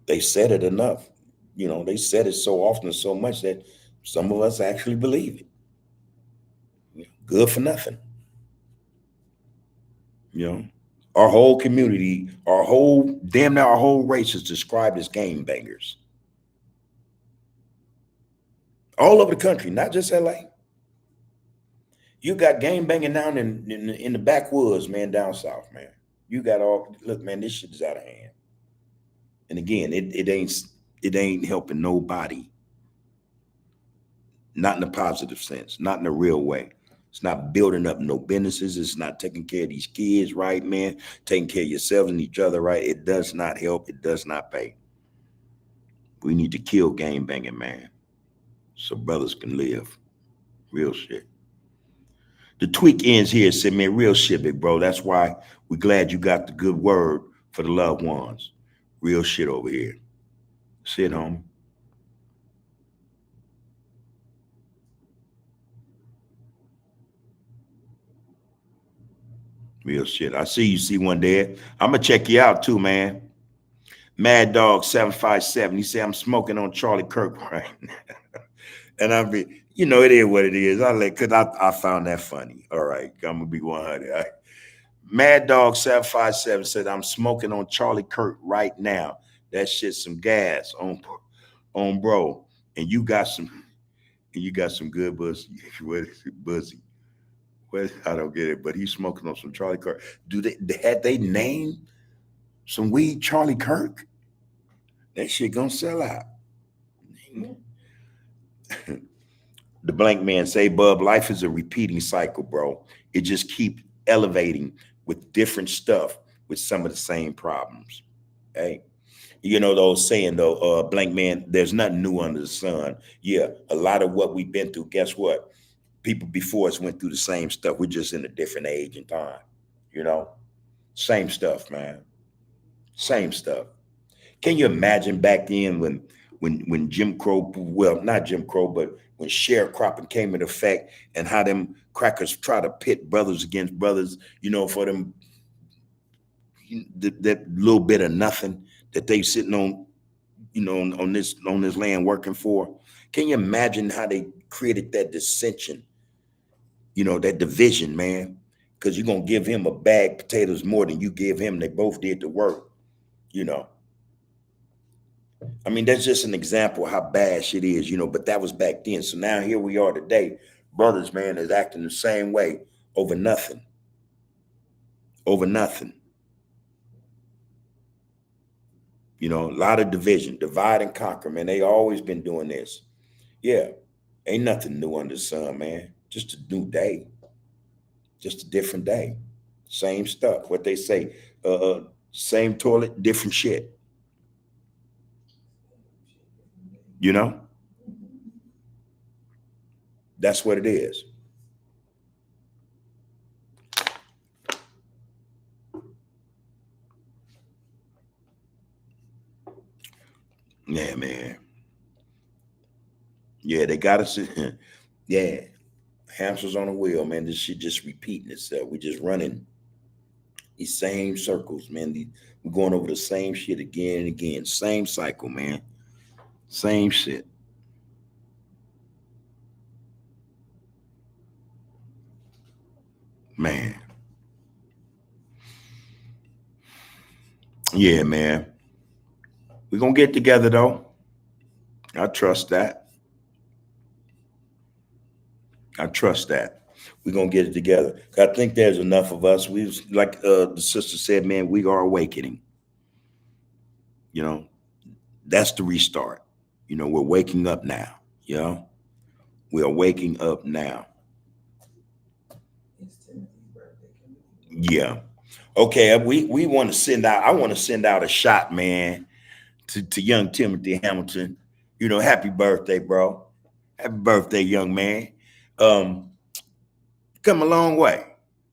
They said it enough. They said it so often and so much that some of us actually believe it. Good for nothing. Our whole community, damn near our whole race is described as game bangers. All over the country, not just LA. You got game banging down in the backwoods, man, down south, man. You got look, man, this shit is out of hand. And again, it ain't helping nobody. Not in a positive sense, not in a real way. It's not building up no businesses. It's not taking care of these kids right, man. Taking care of yourselves and each other right. It does not help. It does not pay. We need to kill game banging, man, so brothers can live. Real shit. The tweak ends here. Said, man, real shit, big bro. That's why we're glad you got the good word for the loved ones. Real shit over here. Sit, homie. Real shit. I see you, C1 there. I'm going to check you out too, man. Mad Dog 757. He said, I'm smoking on Charlie Kirk right now. And I mean, it is what it is. Because I found that funny. All right. I'm going to be 100. Mad Dog 757 said, I'm smoking on Charlie Kirk right now. That shit's some gas on bro. And you got some good buzz. What is it, Buzzy? What, I don't get it, but he's smoking on some Charlie Kirk. Had they named some weed Charlie Kirk? That shit gonna sell out. The blank man say, Bub, life is a repeating cycle, bro. It just keeps elevating with different stuff with some of the same problems. Hey, you know those saying though, blank man, there's nothing new under the sun. Yeah, a lot of what we've been through, guess what? People before us went through the same stuff. We're just in a different age and time. You know? Same stuff, man. Same stuff. Can you imagine back then when Jim Crow, well, not Jim Crow, but when sharecropping came into effect and how them crackers try to pit brothers against brothers, for them that little bit of nothing that they sitting on, on this land working for. Can you imagine how they created that dissension, that division, man? Because you're gonna give him a bag of potatoes more than you give him. They both did the work, you know. I mean, that's just an example of how bad shit is, but that was back then. So now here we are today. Brothers, man, is acting the same way over nothing. Over nothing. A lot of division, divide and conquer, man. They always been doing this. Yeah, ain't nothing new under the sun, man. Just a new day. Just a different day. Same stuff. What they say, same toilet, different shit. You know? That's what it is. Yeah, man. Yeah, they got us. Yeah, hamsters on the wheel, man. This shit just repeating itself. We just running these same circles, man. We're going over the same shit again and again. Same cycle, man. Same shit. Man. Yeah, man. We're gonna get together though. I trust that. I trust that. We're gonna get it together. I think there's enough of us. We like the sister said, man, we are awakening. You know, that's the restart. We're waking up now. We are waking up now. Yeah. Okay. We want to send out. I want to send out a shot, man, to young Timothy Hamilton. Happy birthday, bro. Happy birthday, young man. Um, come a long way.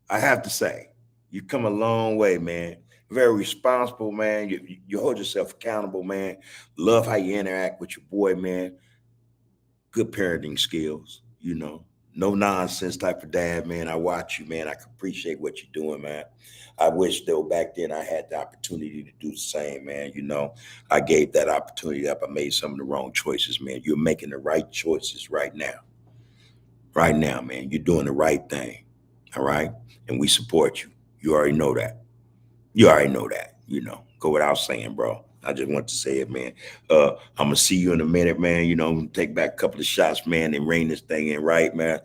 I have to say, you come a long way, man. Very responsible, man. You hold yourself accountable, man. Love how you interact with your boy, man. Good parenting skills, no nonsense type of dad, man. I watch you, man. I can appreciate what you're doing, man. I wish though back then I had the opportunity to do the same, man. I gave that opportunity up. I made some of the wrong choices, man. You're making the right choices right now. Right now, man. You're doing the right thing. All right. And we support you. You already know that. You already know that, go without saying, bro. I just want to say it, man. I'm gonna see you in a minute, man. Take back a couple of shots, man, and rein this thing in right, man.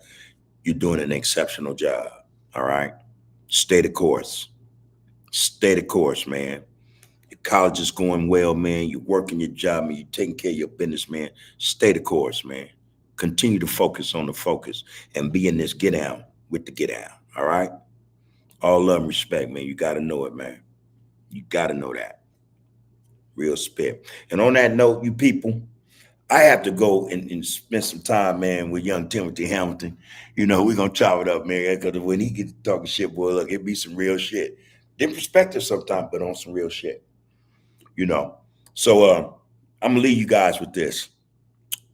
You're doing an exceptional job. All right. Stay the course. Stay the course, man. Your college is going well, man. You're working your job, man. You're taking care of your business, man. Stay the course, man. Continue to focus on the focus and be in this get down with the get down. All right. All love and respect, man. You gotta know it, man. You gotta know that. Real spit. And on that note, you people, I have to go and spend some time, man, with young Timothy Hamilton. We're gonna chop it up, man, because when he gets talking shit, boy, look, it be some real shit. Different perspective sometimes, but on some real shit. You know. So I'm gonna leave you guys with this.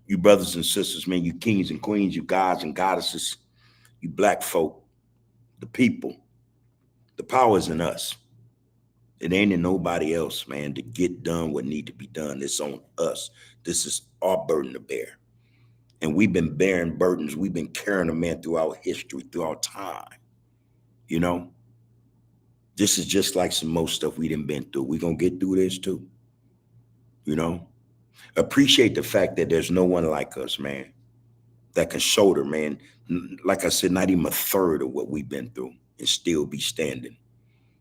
You brothers and sisters, man, you kings and queens, you gods and goddesses, you black folk, the people, the power is in us. It ain't in nobody else, man, to get done what need to be done. It's on us. This is our burden to bear. And we've been bearing burdens. We've been carrying them, man, through our history, through our time. You know? This is just like some most stuff we done been through. We're gonna get through this too, you know. Appreciate the fact that there's no one like us, man, that can shoulder, man. Like I said, not even a third of what we've been through and still be standing,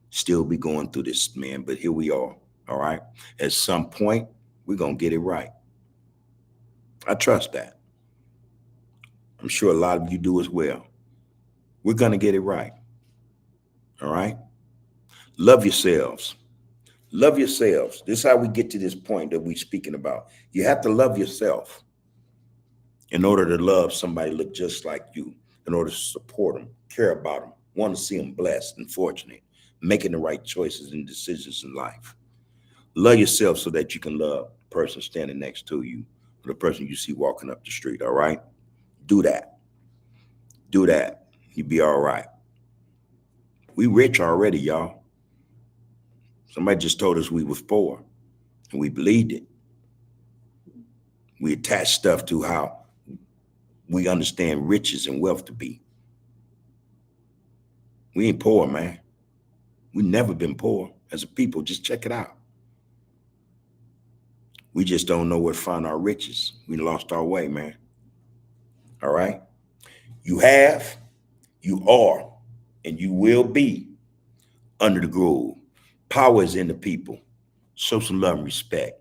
still be going through this, man. But here we are, all right? At some point, we're gonna get it right. I trust that. I'm sure a lot of you do as well. We're gonna get it right, all right? Love yourselves. Love yourselves. This is how we get to this point that we're speaking about. You have to love yourself in order to love somebody look just like you, in order to support them, care about them, want to see them blessed and fortunate, making the right choices and decisions in life. Love yourself so that you can love the person standing next to you or the person you see walking up the street, all right? Do that. Do that. You'll be all right. We rich already, y'all. Somebody just told us we was poor and we believed it. We attach stuff to how we understand riches and wealth to be. We ain't poor, man. We never been poor as a people. Just check it out. We just don't know where to find our riches. We lost our way, man. All right? You have, you are, and you will be under the groove. Power is in the people. Show some love and respect.